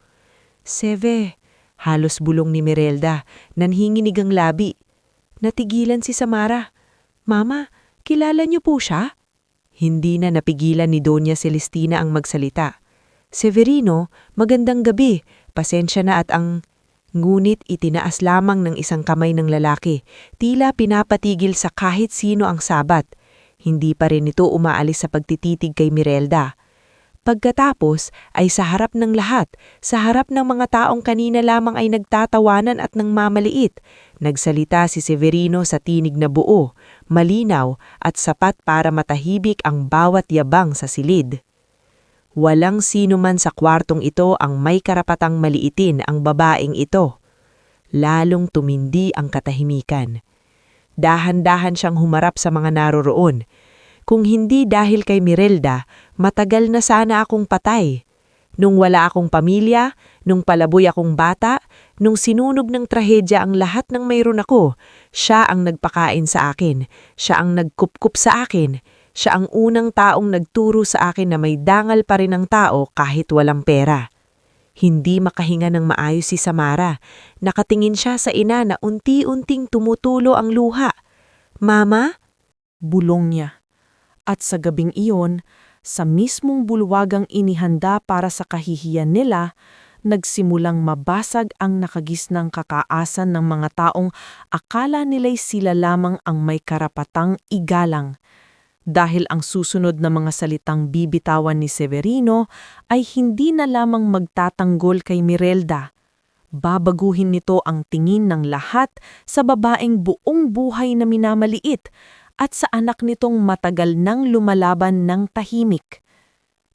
Seve, halos bulong ni Mirelda, nanhinginig ang labi. Natigilan si Samara. Mama, kilala niyo po siya? Hindi na napigilan ni Doña Celestina ang magsalita. Severino, magandang gabi. Pasensya na at ang... Ngunit itinaas lamang ng isang kamay ng lalaki, tila pinapatigil sa kahit sino ang sabat. Hindi pa rin ito umaalis sa pagtititig kay Mirelda. Pagkatapos ay sa harap ng lahat, sa harap ng mga taong kanina lamang ay nagtatawanan at nang mamaliit, nagsalita si Severino sa tinig na buo, malinaw at sapat para matahibik ang bawat yabang sa silid. Walang sino man sa kwartong ito ang may karapatang maliitin ang babaeng ito. Lalong tumindi ang katahimikan. Dahan-dahan siyang humarap sa mga naroroon. Kung hindi dahil kay Mirelda, matagal na sana akong patay. Nung wala akong pamilya, nung palaboy akong bata, nung sinunog ng trahedya ang lahat ng mayroon ako, siya ang nagpakain sa akin, siya ang nagkupkup sa akin, siya ang unang taong nagturo sa akin na may dangal pa rin ang tao kahit walang pera. Hindi makahinga ng maayos si Samara. Nakatingin siya sa ina na unti-unting tumutulo ang luha. Mama? Bulong niya. At sa gabing iyon, sa mismong bulwagang inihanda para sa kahihiyan nila, nagsimulang mabasag ang nakagisnang kakaasan ng mga taong akala nila'y sila lamang ang may karapatang igalang. dahil ang susunod na mga salitang bibitawan ni Severino ay hindi na lamang magtatanggol kay Mirelda. Babaguhin nito ang tingin ng lahat sa babaeng buong buhay na minamaliit at sa anak nitong matagal nang lumalaban ng tahimik.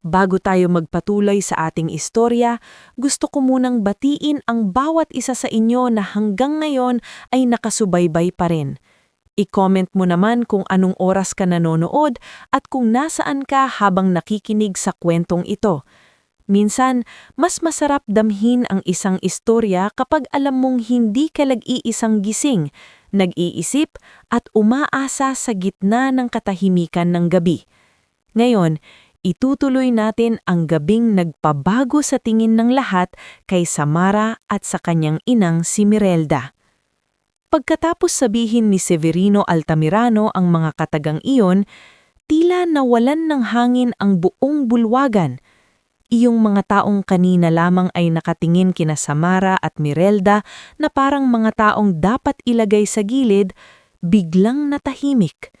Bago tayo magpatuloy sa ating istorya, gusto ko munang batiin ang bawat isa sa inyo na hanggang ngayon ay nakasubaybay pa rin. I-comment mo naman kung anong oras ka nanonood at kung nasaan ka habang nakikinig sa kwentong ito. Minsan, mas masarap damhin ang isang istorya kapag alam mong hindi ka lag-iisang gising, nag-iisip at umaasa sa gitna ng katahimikan ng gabi. Ngayon, itutuloy natin ang gabing nagpabago sa tingin ng lahat kay Samara at sa kanyang inang si Mirelda. Pagkatapos sabihin ni Severino Altamirano ang mga katagang iyon, tila nawalan ng hangin ang buong bulwagan. Iyong mga taong kanina lamang ay nakatingin kina Samara at Mirelda na parang mga taong dapat ilagay sa gilid, biglang natahimik.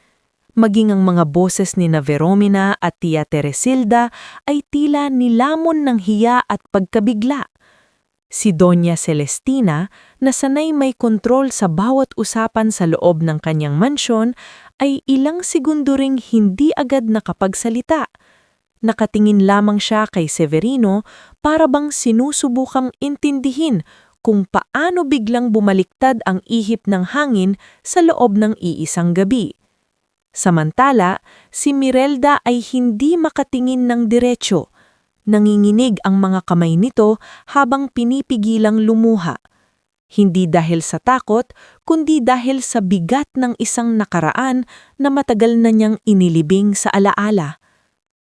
Maging ang mga boses ni Veromina at Tia Teresilda ay tila nilamon ng hiya at pagkabigla. Si Doña Celestina, na sanay may kontrol sa bawat usapan sa loob ng kanyang mansyon, ay ilang segundo ring hindi agad nakapagsalita. Nakatingin lamang siya kay Severino para bang sinusubukang intindihin kung paano biglang bumaliktad ang ihip ng hangin sa loob ng iisang gabi. Samantala, si Mirelda ay hindi makatingin ng diretsyo. Nanginginig ang mga kamay nito habang pinipigilang lumuha. Hindi dahil sa takot, kundi dahil sa bigat ng isang nakaraan na matagal na niyang inilibing sa alaala.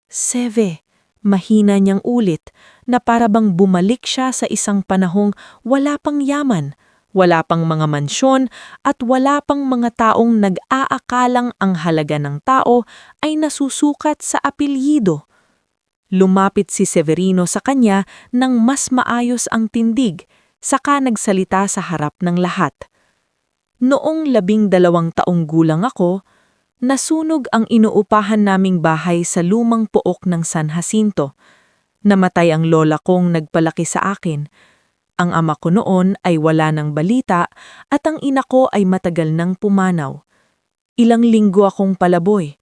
Seve, mahina niyang ulit na para bang bumalik siya sa isang panahong wala pang yaman, wala pang mga mansyon at wala pang mga taong nag-aakalang ang halaga ng tao ay nasusukat sa apelyido. Lumapit si Severino sa kanya nang mas maayos ang tindig, saka nagsalita sa harap ng lahat. Noong 12 taong gulang ako, nasunog ang inuupahan naming bahay sa lumang pook ng San Jacinto. Namatay ang lola kong nagpalaki sa akin. Ang ama ko noon ay wala ng balita at ang ina ko ay matagal nang pumanaw. Ilang linggo akong palaboy.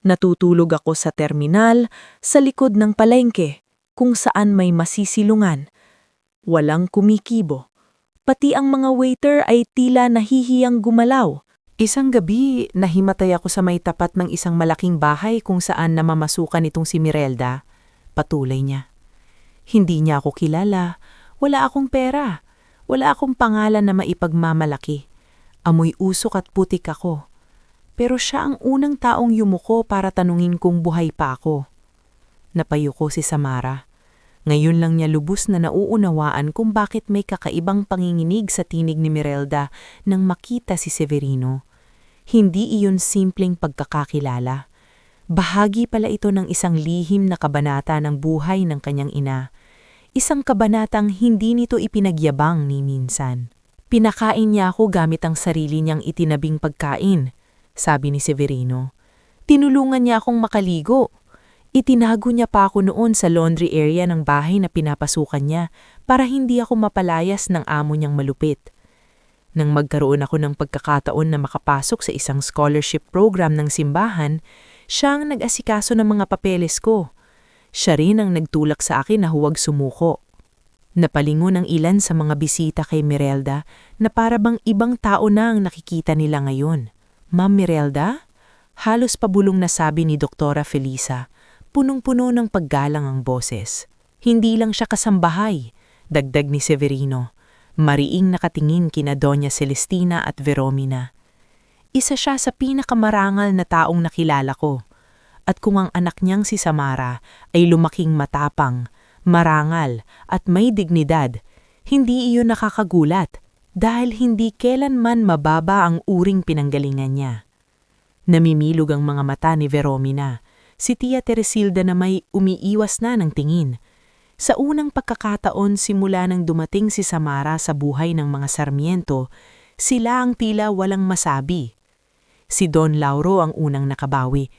Natutulog ako sa terminal, sa likod ng palengke, kung saan may masisilungan. Walang kumikibo. Pati ang mga waiter ay tila nahihiyang gumalaw. Isang gabi, nahimatay ako sa may tapat ng isang malaking bahay kung saan namamasukan itong si Mirelda. Patuloy niya. Hindi niya ako kilala, wala akong pera, wala akong pangalan na maipagmamalaki. Amoy usok at putik ako. Pero siya ang unang taong yumuko para tanungin kung buhay pa ako. Napayuko si Samara. Ngayon lang niya lubos na nauunawaan kung bakit may kakaibang panginginig sa tinig ni Mirelda nang makita si Severino. Hindi iyon simpleng pagkakakilala. Bahagi pala ito ng isang lihim na kabanata ng buhay ng kanyang ina. Isang kabanatang hindi nito ipinagyabang ni minsan. Pinakain niya ako gamit ang sarili niyang itinabing pagkain, sabi ni Severino. Tinulungan niya akong makaligo. Itinago niya pa ako noon sa laundry area ng bahay na pinapasukan niya para hindi ako mapalayas ng amo niyang malupit. Nang magkaroon ako ng pagkakataon na makapasok sa isang scholarship program ng simbahan, siya ang nag-asikaso ng mga papeles ko. Siya rin ang nagtulak sa akin na huwag sumuko. Napalingon ang ilan sa mga bisita kay Mirelda na para bang ibang tao na ang nakikita nila ngayon. Ma'am Mirelda? Halos pabulong na sabi ni Doktora Felisa. Punong-puno ng paggalang ang boses. Hindi lang siya kasambahay, dagdag ni Severino. Mariing nakatingin kina Doña Celestina at Veromina. Isa siya sa pinakamarangal na taong nakilala ko. At kung ang anak niyang si Samara ay lumaking matapang, marangal at may dignidad, hindi iyon nakakagulat dahil hindi kailanman mababa ang uring pinanggalingan niya. Namimilog ang mga mata ni Veromina. Si Tia Teresilda na may umiiwas na ng tingin. Sa unang pagkakataon simula nang dumating si Samara sa buhay ng mga Sarmiento, sila ang tila walang masabi. Si Don Lauro ang unang nakabawi.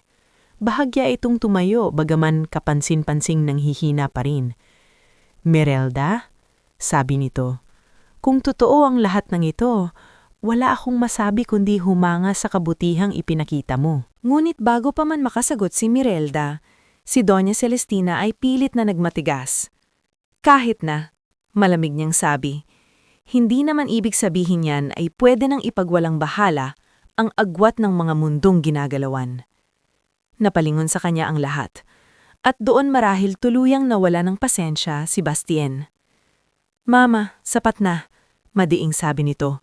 Bahagya itong tumayo bagaman kapansin-pansing nang hihina pa rin. "Merelda?" sabi nito. "Kung totoo ang lahat ng ito, wala akong masabi kundi humanga sa kabutihang ipinakita mo." Ngunit bago pa man makasagot si Mirelda, si Doña Celestina ay pilit na nagmatigas. Kahit na, malamig niyang sabi, hindi naman ibig sabihin yan ay pwede nang ipagwalang bahala ang agwat ng mga mundong ginagalawan. Napalingon sa kanya ang lahat, at doon marahil tuluyang nawala ng pasensya si Bastien. "Mama, sapat na," madiing sabi nito.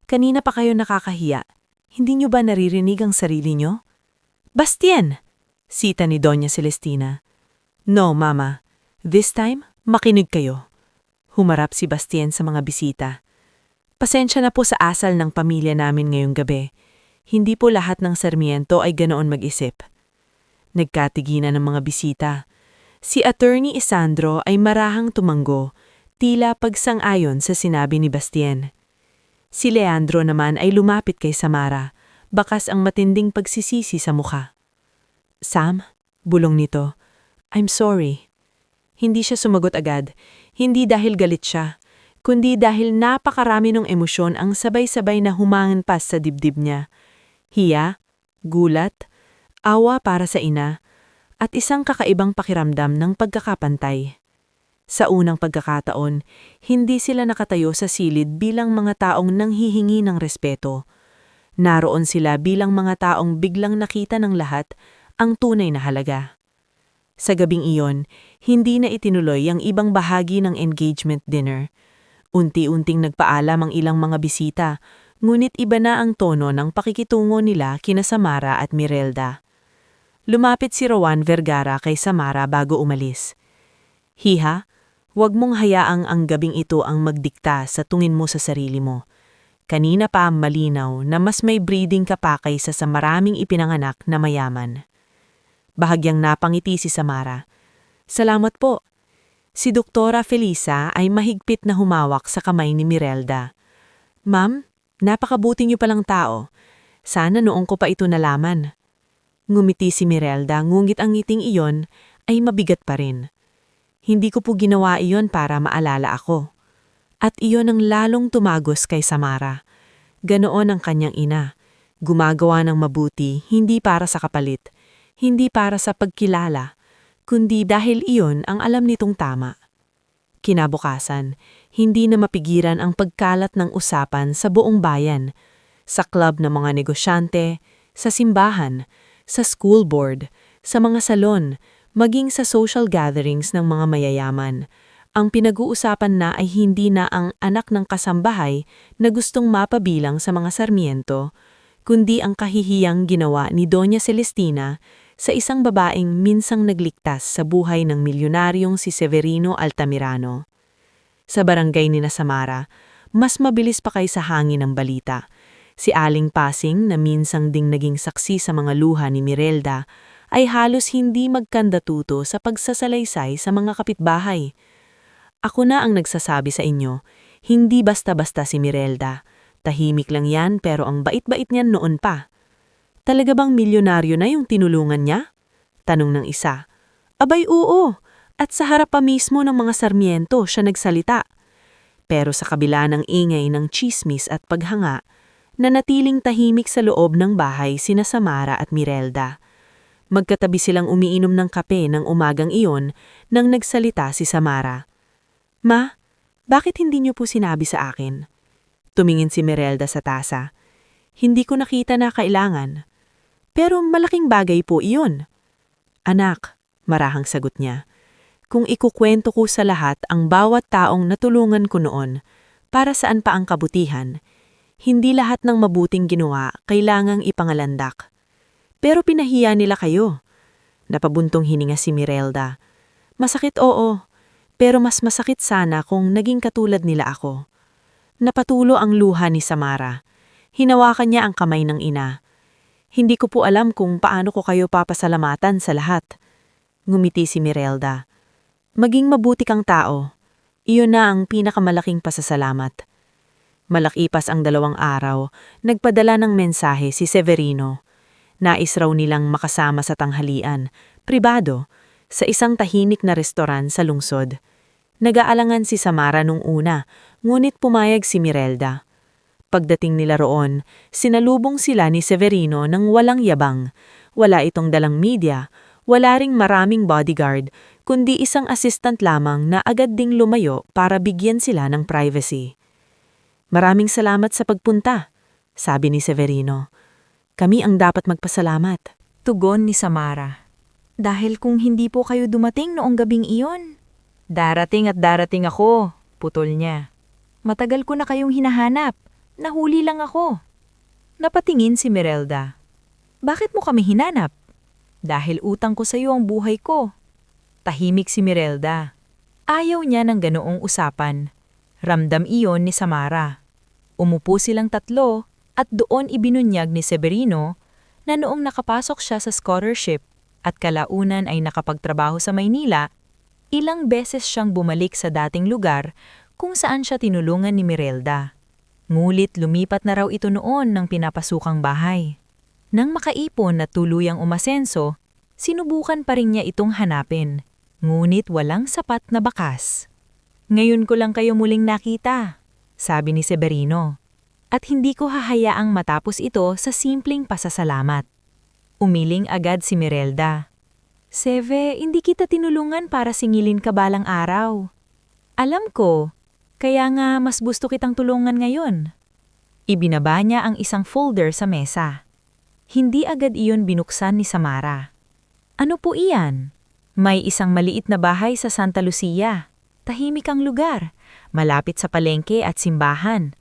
"Kanina pa kayo nakakahiya. Hindi niyo ba naririnig ang sarili niyo?" "Bastien!" sita ni Doña Celestina. "No, Mama. This time, makinig kayo." Humarap si Bastien sa mga bisita. "Pasensya na po sa asal ng pamilya namin ngayong gabi. Hindi po lahat ng Sarmiento ay ganoon mag-isip." Nagkatiginan ng mga bisita. Si Attorney Isandro ay marahang tumanggo, tila pagsang-ayon sa sinabi ni Bastien. Si Leandro naman ay lumapit kay Samara, bakas ang matinding pagsisisi sa mukha. "Sam," bulong nito, "I'm sorry." Hindi siya sumagot agad, hindi dahil galit siya, kundi dahil napakarami ng emosyon ang sabay-sabay na humangampas sa dibdib niya. Hiya, gulat, awa para sa ina, at isang kakaibang pakiramdam ng pagkakapantay. Sa unang pagkakataon, hindi sila nakatayo sa silid bilang mga taong nanghihingi ng respeto. Naroon sila bilang mga taong biglang nakita ng lahat ang tunay na halaga. Sa gabing iyon, hindi na itinuloy ang ibang bahagi ng engagement dinner. Unti-unting nagpaalam ang ilang mga bisita, ngunit iba na ang tono ng pakikitungo nila kina Samara at Mirelda. Lumapit si Rowan Vergara kay Samara bago umalis. "Hiha, huwag mong hayaang ang gabing ito ang magdikta sa tungin mo sa sarili mo. Kanina pa malinaw na mas may breeding ka pa kaysa sa maraming ipinanganak na mayaman." Bahagyang napangiti si Samara. "Salamat po." Si Doktora Felisa ay mahigpit na humawak sa kamay ni Mirelda. "Ma'am, napakabuti niyo palang tao. Sana noong ko pa ito nalaman." Ngumiti si Mirelda, ngunit ang ngiting iyon ay mabigat pa rin. "Hindi ko po ginawa iyon para maalala ako." At iyon ang lalong tumagos kay Samara. Ganoon ang kanyang ina. Gumagawa ng mabuti, hindi para sa kapalit, hindi para sa pagkilala, kundi dahil iyon ang alam nitong tama. Kinabukasan, hindi na mapigilan ang pagkalat ng usapan sa buong bayan, sa club ng mga negosyante, sa simbahan, sa school board, sa mga salon, maging sa social gatherings ng mga mayayaman. Ang pinag-uusapan na ay hindi na ang anak ng kasambahay na gustong mapabilang sa mga Sarmiento, kundi ang kahihiyang ginawa ni Doña Celestina sa isang babaeng minsang nagligtas sa buhay ng milyonaryong si Severino Altamirano. Sa barangay ni Samara, mas mabilis pa kaysa hangin ang balita. Si Aling Pasing na minsang ding naging saksi sa mga luha ni Mirelda ay halos hindi magkandatuto sa pagsasalaysay sa mga kapitbahay. Ako na ang nagsasabi sa inyo, hindi basta-basta si Mirelda. Tahimik lang yan pero ang bait-bait niyan noon pa. "Talaga bang milyonaryo na yung tinulungan niya?" tanong ng isa. "Abay oo, at sa harap pa mismo ng mga Sarmiento siya nagsalita." Pero sa kabila ng ingay ng chismis at paghanga, nanatiling tahimik sa loob ng bahay sina Samara at Mirelda. Magkatabi silang umiinom ng kape ng umagang iyon nang nagsalita si Samara. "Ma, bakit hindi niyo po sinabi sa akin?" Tumingin si Mirelda sa tasa. "Hindi ko nakita na kailangan. Pero malaking bagay po iyon." "Anak," marahang sagot niya, "kung ikukwento ko sa lahat ang bawat taong natulungan ko noon, para saan pa ang kabutihan? Hindi lahat ng mabuting ginawa kailangang ipangalandak. Pero pinahiya nila kayo." Napabuntong hininga si Mirelda. "Masakit oo. Pero mas masakit sana kung naging katulad nila ako." Napatulo ang luha ni Samara. Hinawakan niya ang kamay ng ina. "Hindi ko po alam kung paano ko kayo papasalamatan sa lahat." Ngumiti si Mirelda. "Maging mabuti kang tao. Iyon na ang pinakamalaking pasasalamat." Malakipas ang 2 araw, nagpadala ng mensahe si Severino. Nais raw nilang makasama sa tanghalian, pribado, sa isang tahimik na restoran sa lungsod. Nag-aalangan si Samara nung una, ngunit pumayag si Mirelda. Pagdating nila roon, sinalubong sila ni Severino ng walang yabang. Wala itong dalang media, wala ring maraming bodyguard, kundi isang assistant lamang na agad ding lumayo para bigyan sila ng privacy. "Maraming salamat sa pagpunta," sabi ni Severino. "Kami ang dapat magpasalamat." Tugon ni Samara. Dahil kung hindi po kayo dumating noong gabing iyon. Darating at darating ako, putol niya. Matagal ko na kayong hinahanap. Nahuli lang ako. Napatingin si Mirelda. Bakit mo kami hinanap? Dahil utang ko sa iyo ang buhay ko. Tahimik si Mirelda. Ayaw niya ng ganoong usapan. Ramdam iyon ni Samara. Umupo silang tatlo at doon ibinunyag ni Severino na noong nakapasok siya sa scholarship at kalaunan ay nakapagtrabaho sa Maynila, ilang beses siyang bumalik sa dating lugar kung saan siya tinulungan ni Mirelda. Ngulit lumipat na raw ito noon ng pinapasukang bahay. Nang makaipon na tuluyang umasenso, sinubukan pa rin niya itong hanapin, ngunit walang sapat na bakas. "Ngayon ko lang kayo muling nakita," sabi ni Severino, "at hindi ko hahayaang matapos ito sa simpleng pasasalamat." Umiling agad si Mirelda. "Seve, hindi kita tinulungan para singilin ka balang araw. Alam ko, kaya nga mas gusto kitang tulungan ngayon." Ibinaba niya ang isang folder sa mesa. Hindi agad iyon binuksan ni Samara. "Ano po iyan?" "May isang maliit na bahay sa Santa Lucia. Tahimik ang lugar, malapit sa palengke at simbahan.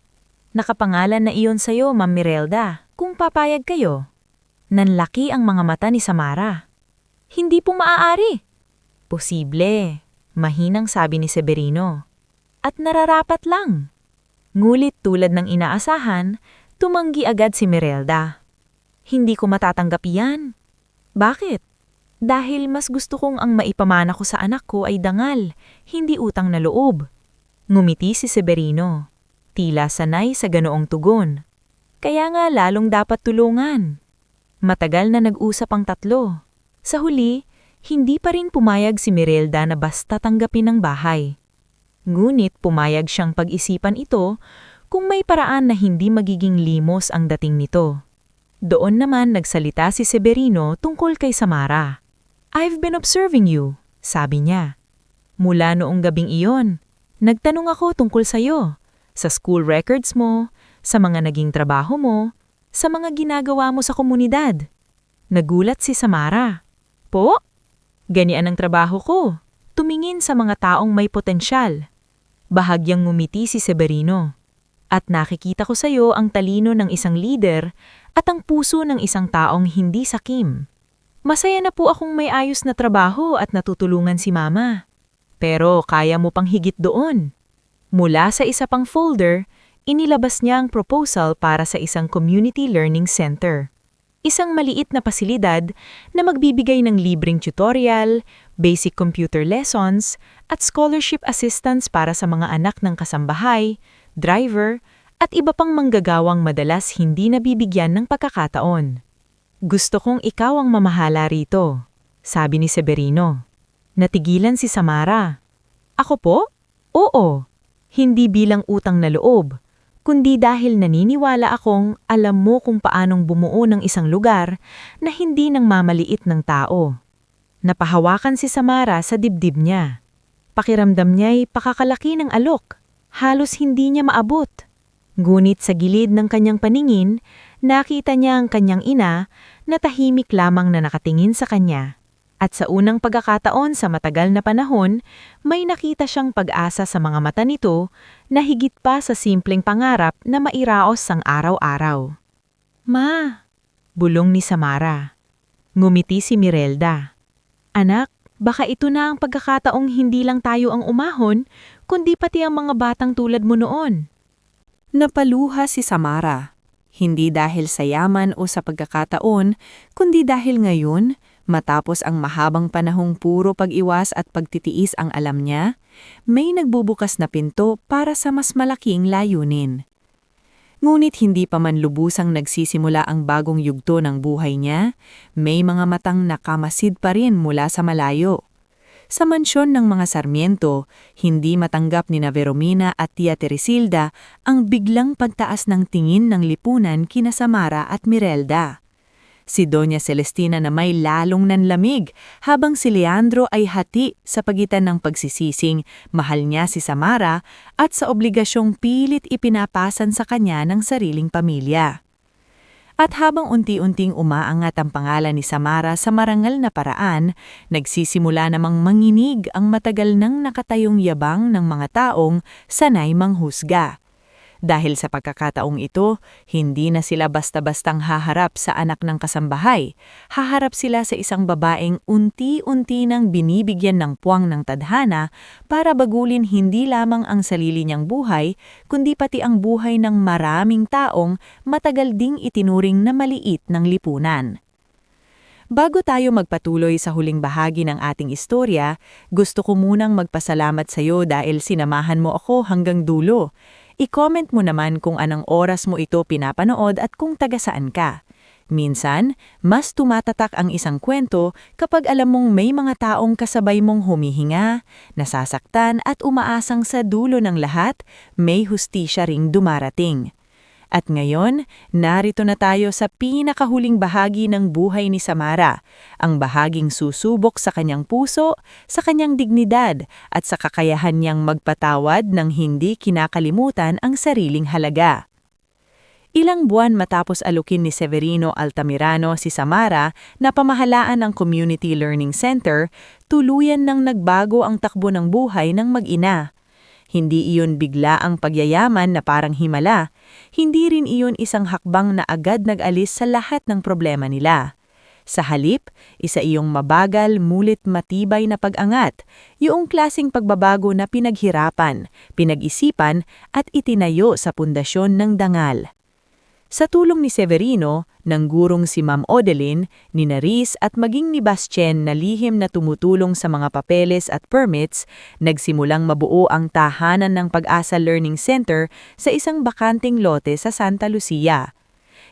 Nakapangalan na iyon sa'yo, Ma'am Mirelda, kung papayag kayo." Nanlaki ang mga mata ni Samara. "Hindi po maaari." "Posible," mahinang sabi ni Severino. "At nararapat lang." Ngulit tulad ng inaasahan, tumanggi agad si Mirelda. "Hindi ko matatanggap iyan." "Bakit?" "Dahil mas gusto kong ang maipamana ko sa anak ko ay dangal, hindi utang na loob." Ngumiti si Severino. Tila sanay sa ganoong tugon. "Kaya nga lalong dapat tulungan." Matagal na nag-usap ang tatlo. Sa huli, hindi pa rin pumayag si Mirelda na basta tanggapin ang bahay. Ngunit pumayag siyang pag-isipan ito kung may paraan na hindi magiging limos ang dating nito. Doon naman nagsalita si Severino tungkol kay Samara. "I've been observing you," sabi niya. "Mula noong gabing iyon, nagtanong ako tungkol sa'yo, sa school records mo, sa mga naging trabaho mo, sa mga ginagawa mo sa komunidad." Nagulat si Samara. "Po? Ganyan ang trabaho ko, tumingin sa mga taong may potensyal." Bahagyang ngumiti si Severino. "At nakikita ko sa iyo ang talino ng isang leader at ang puso ng isang taong hindi sakim. Masaya na po akong may ayos na trabaho at natutulungan si Mama. Pero kaya mo pang higit doon." Mula sa isa pang folder, inilabas niya ang proposal para sa isang community learning center. Isang maliit na pasilidad na magbibigay ng libreng tutorial, basic computer lessons, at scholarship assistance para sa mga anak ng kasambahay, driver, at iba pang manggagawang madalas hindi nabibigyan ng pagkakataon. "Gusto kong ikaw ang mamahala rito," sabi ni Severino. Natigilan si Samara. "Ako po? Oo. Hindi bilang utang na loob, kundi dahil naniniwala akong alam mo kung paanong bumuo ng isang lugar na hindi nang mamaliit ng tao." Napahawakan si Samara sa dibdib niya. Pakiramdam niya'y pakakalaki ng alok, halos hindi niya maabot. Ngunit sa gilid ng kanyang paningin, nakita niya ang kanyang ina na tahimik lamang na nakatingin sa kanya. At sa unang pagkakataon sa matagal na panahon, may nakita siyang pag-asa sa mga mata nito na higit pa sa simpleng pangarap na mairaos ang araw-araw. "Ma!" bulong ni Samara. Ngumiti si Mirelda. "Anak, baka ito na ang pagkakataong hindi lang tayo ang umahon, kundi pati ang mga batang tulad mo noon." Napaluha si Samara. Hindi dahil sa yaman o sa pagkakataon, kundi dahil ngayon, matapos ang mahabang panahong puro pag-iwas at pagtitiis ang alam niya, may nagbubukas na pinto para sa mas malaking layunin. Ngunit hindi pa man lubusang nagsisimula ang bagong yugto ng buhay niya, may mga matang nakamasid pa rin mula sa malayo. Sa mansyon ng mga Sarmiento, hindi matanggap ni na Veromina at Tia Teresilda ang biglang pagtaas ng tingin ng lipunan kina Samara at Mirelda. Si Doña Celestina na may lalong nanlamig, habang si Leandro ay hati sa pagitan ng pagsisising mahal niya si Samara at sa obligasyong pilit ipinapasan sa kanya ng sariling pamilya. At habang unti-unting umaangat ang pangalan ni Samara sa marangal na paraan, nagsisimula namang manginig ang matagal nang nakatayong yabang ng mga taong sanay manghusga. Dahil sa pagkakataong ito, hindi na sila basta-bastang haharap sa anak ng kasambahay. Haharap sila sa isang babaeng unti-unti nang binibigyan ng puwang ng tadhana para bagulin hindi lamang ang sarili niyang buhay, kundi pati ang buhay ng maraming taong matagal ding itinuring na maliit ng lipunan. Bago tayo magpatuloy sa huling bahagi ng ating istorya, gusto ko munang magpasalamat sa iyo dahil sinamahan mo ako hanggang dulo. I-comment mo naman kung anong oras mo ito pinapanood at kung taga saan ka. Minsan, mas tumatatak ang isang kwento kapag alam mong may mga taong kasabay mong humihinga, nasasaktan at umaasang sa dulo ng lahat, may hustisya ring dumarating. At ngayon, narito na tayo sa pinakahuling bahagi ng buhay ni Samara, ang bahaging susubok sa kanyang puso, sa kanyang dignidad, at sa kakayahan niyang magpatawad ng hindi kinakalimutan ang sariling halaga. Ilang buwan matapos alukin ni Severino Altamirano si Samara na pamahalaan ng Community Learning Center, tuluyan nang nagbago ang takbo ng buhay ng mag-ina. Hindi iyon bigla ang pagyayaman na parang himala, hindi rin iyon isang hakbang na agad nag-alis sa lahat ng problema nila. Sa halip, isa iyong mabagal, mulit matibay na pag-angat, yung klaseng pagbabago na pinaghirapan, pinag-isipan at itinayo sa pundasyon ng dangal. Sa tulong ni Severino, ng gurong si Ma'am Odeline, ni Naris at maging ni Bastien na lihim na tumutulong sa mga papeles at permits, nagsimulang mabuo ang tahanan ng Pag-asa Learning Center sa isang bakanting lote sa Santa Lucia.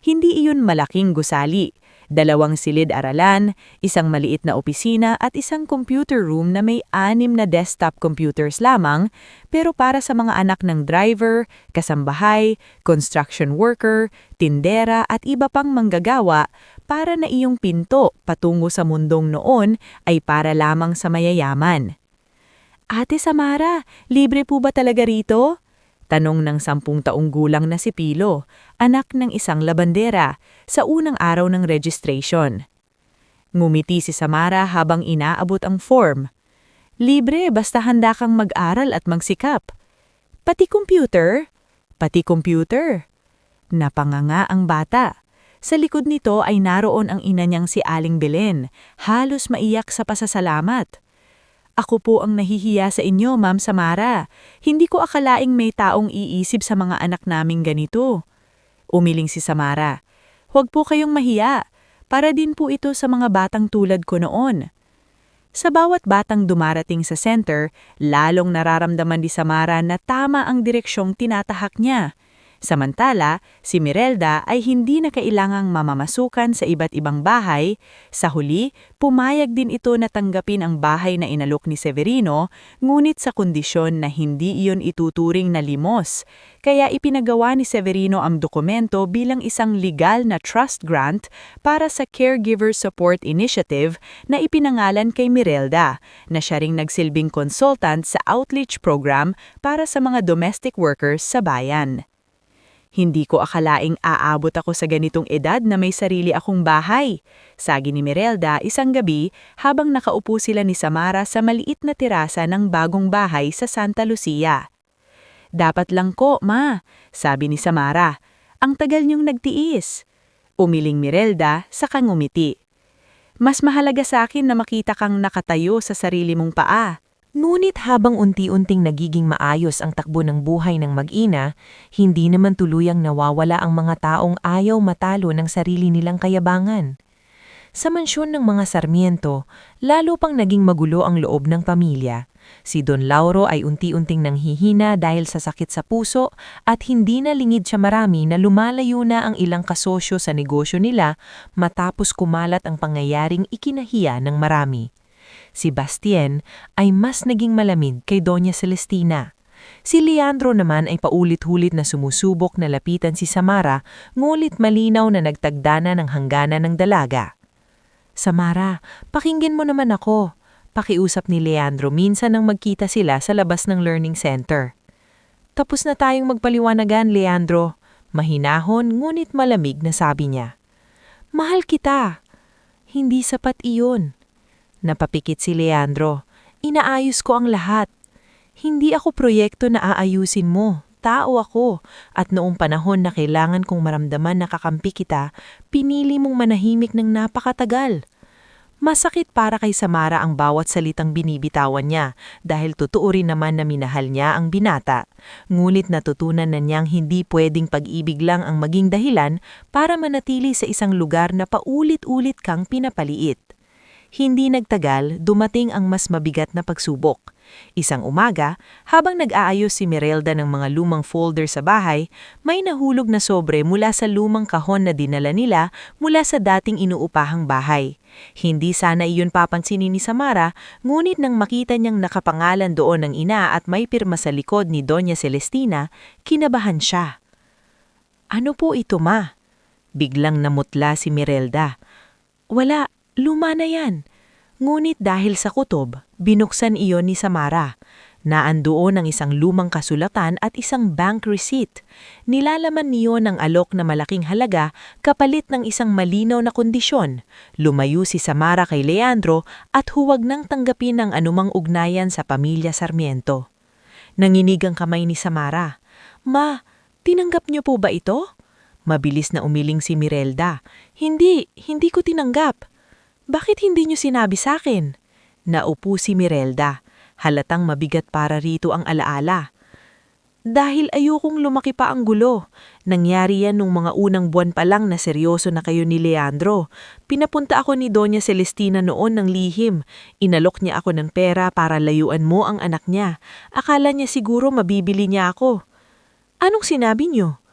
Hindi iyon malaking gusali. 2 silid-aralan, isang maliit na opisina at isang computer room na may 6 na desktop computers lamang, pero para sa mga anak ng driver, kasambahay, construction worker, tindera at iba pang manggagawa, para na iyong pinto patungo sa mundong noon ay para lamang sa mayayaman. Ate Samara, libre po ba talaga rito? Tanong ng 10 taong gulang na si Pilo, anak ng isang labandera, sa unang araw ng registration. Ngumiti si Samara habang inaabot ang form. Libre basta handa kang mag-aral at magsikap. Pati computer? Pati computer. Napanganga ang bata. Sa likod nito ay naroon ang ina niyang si Aling Belen, halos maiyak sa pasasalamat. Ako po ang nahihiya sa inyo, Ma'am Samara. Hindi ko akalaing may taong iisip sa mga anak naming ganito. Umiling si Samara. Huwag po kayong mahiya. Para din po ito sa mga batang tulad ko noon. Sa bawat batang dumarating sa center, lalong nararamdaman ni Samara na tama ang direksyong tinatahak niya. Samantala, si Mirelda ay hindi na kailangang mamamasukan sa iba't ibang bahay. Sa huli, pumayag din ito na tanggapin ang bahay na inalok ni Severino, ngunit sa kondisyon na hindi iyon ituturing na limos. Kaya ipinagawa ni Severino ang dokumento bilang isang legal na trust grant para sa Caregiver Support Initiative na ipinangalan kay Mirelda, na siya ring nagsilbing consultant sa outreach program para sa mga domestic workers sa bayan. Hindi ko akalaing aabot ako sa ganitong edad na may sarili akong bahay. Sagi ni Mirelda isang gabi habang nakaupo sila ni Samara sa maliit na terasa ng bagong bahay sa Santa Lucia. Dapat lang ko, Ma, sabi ni Samara. Ang tagal niyong nagtiis. Umiling Mirelda sa ngumiti. Mas mahalaga sa akin na makita kang nakatayo sa sarili mong paa. Ngunit habang unti-unting nagiging maayos ang takbo ng buhay ng mag-ina, hindi naman tuluyang nawawala ang mga taong ayaw matalo ng sarili nilang kayabangan. Sa mansyon ng mga Sarmiento, lalo pang naging magulo ang loob ng pamilya. Si Don Lauro ay unti-unting nanghihina dahil sa sakit sa puso at hindi na lingid siya marami na lumalayo na ang ilang kasosyo sa negosyo nila matapos kumalat ang pangyayaring ikinahiya ng marami. Si Bastien ay mas naging malamig kay Doña Celestina. Si Leandro naman ay paulit-ulit na sumusubok na lapitan si Samara, ngulit malinaw na nagtagdana ng hangganan ng dalaga. "Samara, pakinggan mo naman ako," pakiusap ni Leandro minsan nang magkita sila sa labas ng learning center. "Tapos na tayong magpaliwanagan, Leandro," mahinahon ngunit malamig na sabi niya. "Mahal kita." "Hindi sapat iyon." Napapikit si Leandro. "Inaayos ko ang lahat. Hindi ako proyekto na aayusin mo. Tao ako. At noong panahon na kailangan kong maramdaman na kakampi kita, pinili mong manahimik ng napakatagal." Masakit para kay Samara ang bawat salitang binibitawan niya dahil totoo rin naman na minahal niya ang binata. Ngunit natutunan na niyang hindi pwedeng pag-ibig lang ang maging dahilan para manatili sa isang lugar na paulit-ulit kang pinapaliit. Hindi nagtagal, dumating ang mas mabigat na pagsubok. Isang umaga, habang nag-aayos si Merelda ng mga lumang folder sa bahay, may nahulog na sobre mula sa lumang kahon na dinala nila mula sa dating inuupahang bahay. Hindi sana iyon papansinin ni Samara, ngunit nang makita niyang nakapangalan doon ng ina at may pirma sa likod ni Doña Celestina, kinabahan siya. "Ano po ito, ma?" Biglang namutla si Merelda. "Wala, luma na yan." Ngunit dahil sa kutob, binuksan iyon ni Samara. Naandoon ang isang lumang kasulatan at isang bank receipt. Nilalaman niyon ang alok na malaking halaga kapalit ng isang malinaw na kondisyon. Lumayo si Samara kay Leandro at huwag nang tanggapin ang anumang ugnayan sa pamilya Sarmiento. Nanginig ang kamay ni Samara. "Ma, tinanggap niyo po ba ito?" Mabilis na umiling si Merelda. Hindi ko tinanggap." "Bakit hindi niyo sinabi sa akin?" Naupo si Merelda. Halatang mabigat para rito ang alaala. "Dahil ayokong lumaki pa ang gulo. Nangyari yan nung mga unang buwan pa lang na seryoso na kayo ni Leandro. Pinapunta ako ni Doña Celestina noon ng lihim. Inalok niya ako ng pera para layuan mo ang anak niya. Akala niya siguro mabibili niya ako." "Anong sinabi niyo?"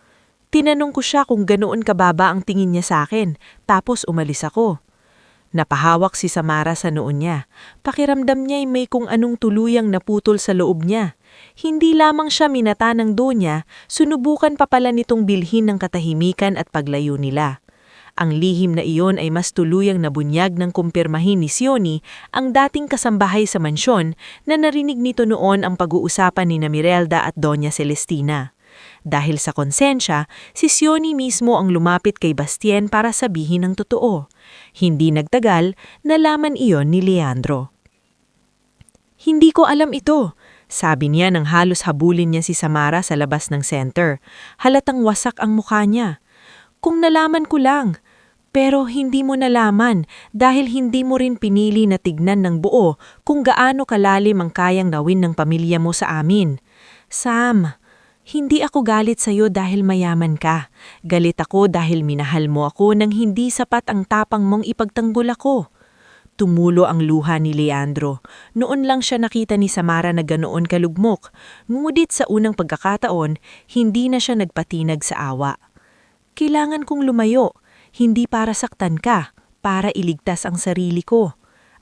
"Tinanong ko siya kung ganoon kababa ang tingin niya sa akin, tapos umalis ako." Napahawak si Samara sa noon niya. Pakiramdam niya'y may kung anong tuluyang naputol sa loob niya. Hindi lamang siya minata ng donya, sunubukan pa pala nitong bilhin ng katahimikan at paglayo nila. Ang lihim na iyon ay mas tuluyang nabunyag ng kumpirmahin ni Sioni, ang dating kasambahay sa mansyon, na narinig nito noon ang pag-uusapan ni Merelda at Doña Celestina. Dahil sa konsensya, si Sioni mismo ang lumapit kay Bastien para sabihin ang totoo. Hindi nagtagal, nalaman iyon ni Leandro. "Hindi ko alam ito," sabi niya nang halos habulin niya si Samara sa labas ng center. Halatang wasak ang mukha niya. "Kung nalaman ko lang." "Pero hindi mo nalaman dahil hindi mo rin pinili na tignan ng buo kung gaano kalalim ang kayang gawin ng pamilya mo sa amin." "Sam, hindi ako galit sa'yo dahil mayaman ka. Galit ako dahil minahal mo ako nang hindi sapat ang tapang mong ipagtanggol ako." Tumulo ang luha ni Leandro. Noon lang siya nakita ni Samara na ganoon kalugmok. Ngunit sa unang pagkakataon, hindi na siya nagpatinag sa awa. "Kailangan kong lumayo, hindi para saktan ka, para iligtas ang sarili ko."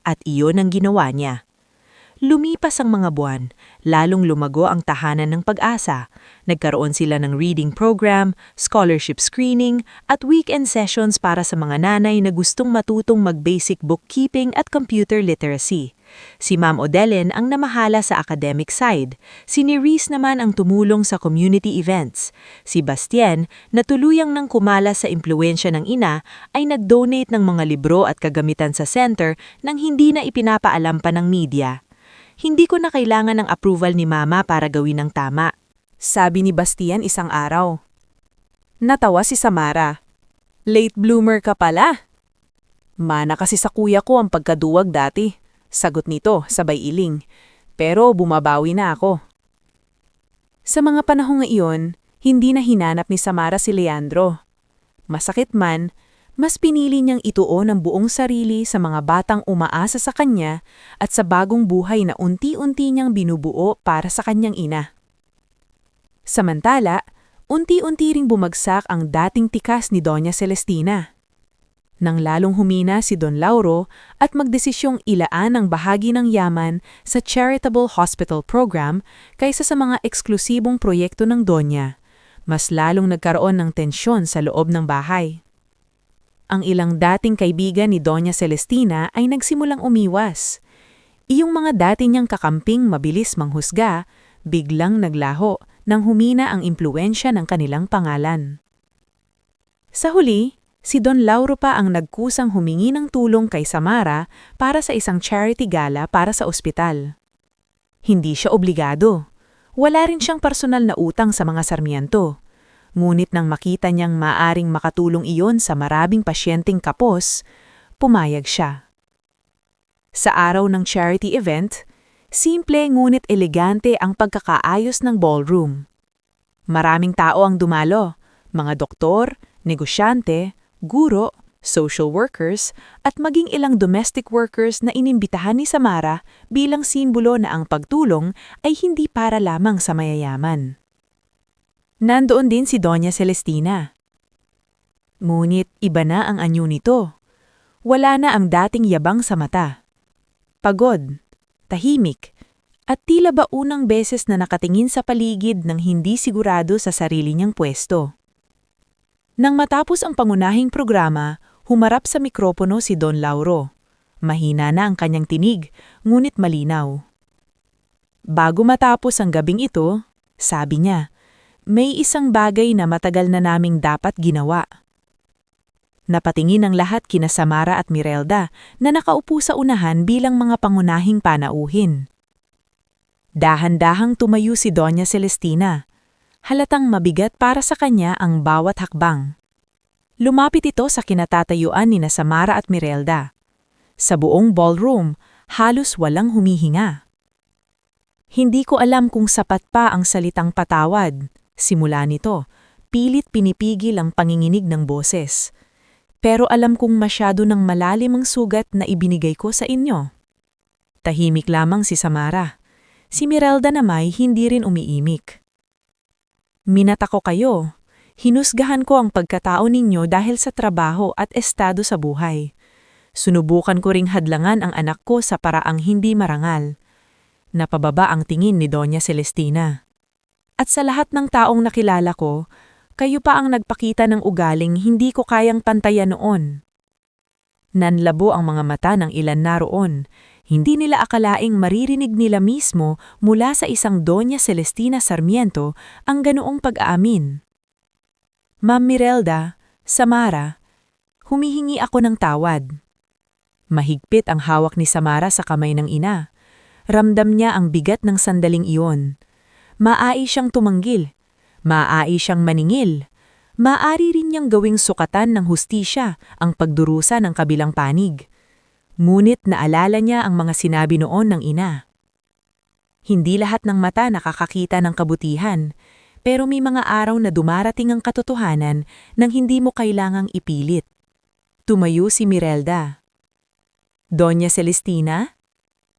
At iyon ang ginawa niya. Lumipas ang mga buwan, lalong lumago ang tahanan ng Pag-asa. Nagkaroon sila ng reading program, scholarship screening, at weekend sessions para sa mga nanay na gustong matutong mag-basic bookkeeping at computer literacy. Si Ma'am Odellen ang namahala sa academic side. Si Nereis naman ang tumulong sa community events. Si Bastien, na tuluyang nang kumala sa impluwensya ng ina, ay nag-donate ng mga libro at kagamitan sa center nang hindi na ipinapaalam pa ng media. "Hindi ko na kailangan ng approval ni Mama para gawin ang tama," sabi ni Bastien isang araw. Natawa si Samara. "Late bloomer ka pala." "Mana kasi sa kuya ko ang pagkaduwag dati," sagot nito sabay iling. "Pero bumabawi na ako." Sa mga panahong iyon, hindi na hinanap ni Samara si Leandro. Masakit man, Mas pinili niyang ituon ang buong sarili sa mga batang umaasa sa kanya at sa bagong buhay na unti-unti niyang binubuo para sa kanyang ina. Samantala, unti-unti ring bumagsak ang dating tikas ni Doña Celestina. Nang lalong humina si Don Lauro at magdesisyong ilaan ang bahagi ng yaman sa charitable hospital program kaysa sa mga eksklusibong proyekto ng Donya, mas lalong nagkaroon ng tensyon sa loob ng bahay. Ang ilang dating kaibigan ni Doña Celestina ay nagsimulang umiwas. Iyong mga dati niyang kakamping mabilis manghusga, biglang naglaho nang humina ang impluwensya ng kanilang pangalan. Sa huli, si Don Lauro pa ang nagkusang humingi ng tulong kay Samara para sa isang charity gala para sa ospital. Hindi siya obligado. Wala rin siyang personal na utang sa mga Sarmiento. Ngunit nang makita niyang maaring makatulong iyon sa maraming pasyenteng kapos, pumayag siya. Sa araw ng charity event, simple ngunit elegante ang pagkakaayos ng ballroom. Maraming tao ang dumalo, mga doktor, negosyante, guro, social workers, at maging ilang domestic workers na inimbitahan ni Samara bilang simbolo na ang pagtulong ay hindi para lamang sa mayayaman. Nandoon din si Doña Celestina. Ngunit iba na ang anyo nito. Wala na ang dating yabang sa mata. Pagod, tahimik, at tila ba unang beses na nakatingin sa paligid ng hindi sigurado sa sarili niyang pwesto. Nang matapos ang pangunahing programa, humarap sa mikropono si Don Lauro. Mahina na ang kanyang tinig, ngunit malinaw. Bago matapos ang gabing ito, sabi niya, may isang bagay na matagal na naming dapat ginawa. Napatingin ang lahat kina Samara at Mirelda na nakaupo sa unahan bilang mga pangunahing panauhin. Dahan-dahang tumayo si Doña Celestina. Halatang mabigat para sa kanya ang bawat hakbang. Lumapit ito sa kinatatayuan ni Samara at Mirelda. Sa buong ballroom, halos walang humihinga. Hindi ko alam kung sapat pa ang salitang patawad. Simula nito, pilit pinipigil ang panginginig ng boses. Pero alam kong masyado ng malalim ang sugat na ibinigay ko sa inyo. Tahimik lamang si Samara. Si Mirelda naman hindi rin umiimik. Minata ko kayo. Hinusgahan ko ang pagkatao ninyo dahil sa trabaho at estado sa buhay. Sunubukan ko ring hadlangan ang anak ko sa paraang hindi marangal. Napababa ang tingin ni Doña Celestina. At sa lahat ng taong nakilala ko, kayo pa ang nagpakita ng ugaling hindi ko kayang pantayan noon. Nanlabo ang mga mata ng ilan naroon. Hindi nila akalaing maririnig nila mismo mula sa isang Doña Celestina Sarmiento ang ganoong pag-aamin. Ma'am Mirelda, Samara, humihingi ako ng tawad. Mahigpit ang hawak ni Samara sa kamay ng ina. Ramdam niya ang bigat ng sandaling iyon. Maaari siyang tumanggil, maaari siyang maningil, maaari rin niyang gawing sukatan ng hustisya ang pagdurusa ng kabilang panig. Ngunit naalala niya ang mga sinabi noon ng ina. Hindi lahat ng mata nakakakita ng kabutihan, pero may mga araw na dumarating ang katotohanan nang hindi mo kailangang ipilit. Tumayo si Mirelda. Doña Celestina?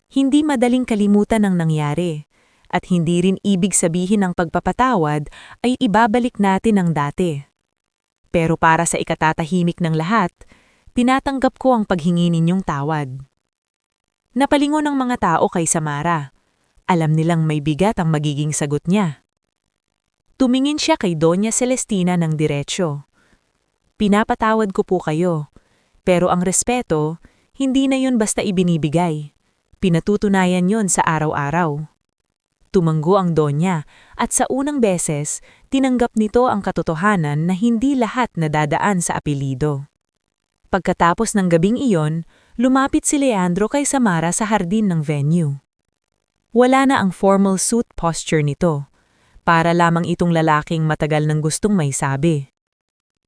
Hindi madaling kalimutan ang nangyari. At hindi rin ibig sabihin ng pagpapatawad ay ibabalik natin ang dati. Pero para sa ikatatahimik ng lahat, tinatanggap ko ang paghingi ninyong tawad. Napalingon ang mga tao kay Samara. Alam nilang may bigat ang magiging sagot niya. Tumingin siya kay Doña Celestina ng diretsyo. Pinapatawad ko po kayo, pero ang respeto, hindi na yun basta ibinibigay. Pinatutunayan yon sa araw-araw. Tumanggo ang Donya at sa unang beses, tinanggap nito ang katotohanan na hindi lahat nadadaan sa apelido. Pagkatapos ng gabing iyon, lumapit si Leandro kay Samara sa hardin ng venue. Wala na ang formal suit posture nito. Para lamang itong lalaking matagal nang gustong may sabi.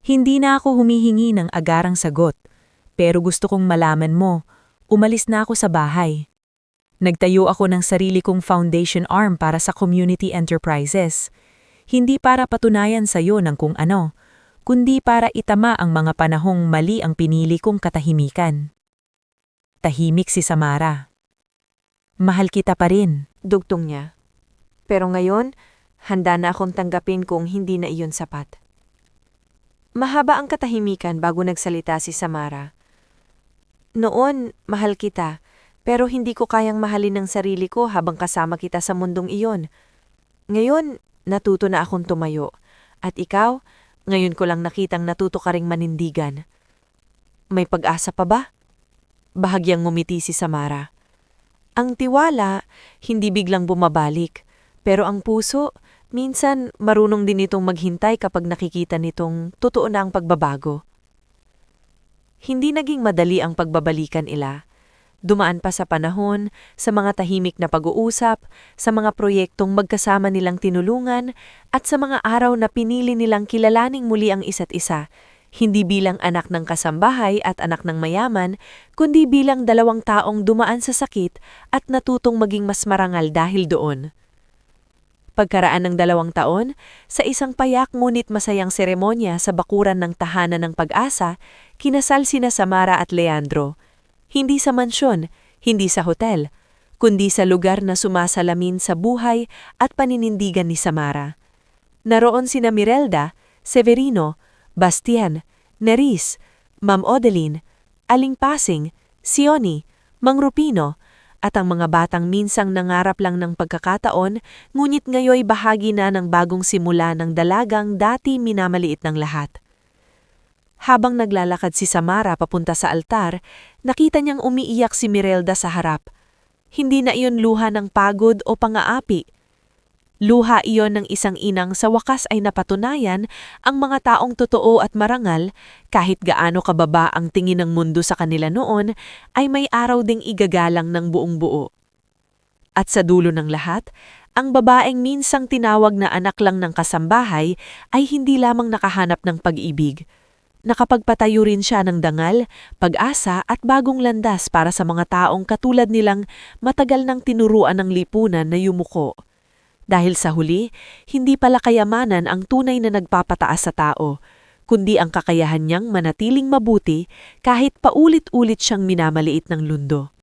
Hindi na ako humihingi ng agarang sagot, pero gusto kong malaman mo, umalis na ako sa bahay. Nagtayo ako ng sarili kong foundation arm para sa community enterprises. Hindi para patunayan sa iyo ng kung ano, kundi para itama ang mga panahong mali ang pinili kong katahimikan. Tahimik si Samara. Mahal kita pa rin. Dugtong niya. Pero ngayon, handa na akong tanggapin kung hindi na iyon sapat. Mahaba ang katahimikan bago nagsalita si Samara. Noon, mahal kita, pero hindi ko kayang mahalin ang sarili ko habang kasama kita sa mundong iyon. Ngayon, natuto na akong tumayo. At ikaw, ngayon ko lang nakitang natuto ka ring manindigan. May pag-asa pa ba? Bahagyang ngumiti si Samara. Ang tiwala, hindi biglang bumabalik. Pero ang puso, minsan marunong din itong maghintay kapag nakikita nitong totoo na ang pagbabago. Hindi naging madali ang pagbabalikan nila. Dumaan pa sa panahon, sa mga tahimik na pag-uusap, sa mga proyektong magkasama nilang tinulungan, at sa mga araw na pinili nilang kilalaning muli ang isa't isa, hindi bilang anak ng kasambahay at anak ng mayaman, kundi bilang dalawang taong dumaan sa sakit at natutong maging mas marangal dahil doon. Pagkaraan ng 2 taon, sa isang payak ngunit masayang seremonya sa bakuran ng tahanan ng Pag-asa, kinasal sina Samara at Leandro. Hindi sa mansyon, hindi sa hotel, kundi sa lugar na sumasalamin sa buhay at paninindigan ni Samara. Naroon sina Mirelda, Severino, Bastian, Neris, Ma'am Odeline, Aling Pasing, Sioni, Mang Rupino, at ang mga batang minsang nangarap lang ng pagkakataon, ngunit ngayoy bahagi na ng bagong simula ng dalagang dati minamaliit ng lahat. Habang naglalakad si Samara papunta sa altar, nakita niyang umiiyak si Mirelda sa harap. Hindi na iyon luha ng pagod o pang-aapi. Luha iyon ng isang inang sa wakas ay napatunayan ang mga taong totoo at marangal, kahit gaano kababa ang tingin ng mundo sa kanila noon, ay may araw ding igagalang ng buong buo. At sa dulo ng lahat, ang babaeng minsang tinawag na anak lang ng kasambahay ay hindi lamang nakahanap ng pag-ibig. Nakapagpatayo rin siya ng dangal, pag-asa at bagong landas para sa mga taong katulad nilang matagal nang tinuruan ng lipunan na yumuko. Dahil sa huli, hindi pala kayamanan ang tunay na nagpapataas sa tao, kundi ang kakayahan niyang manatiling mabuti kahit paulit-ulit siyang minamaliit ng lundo.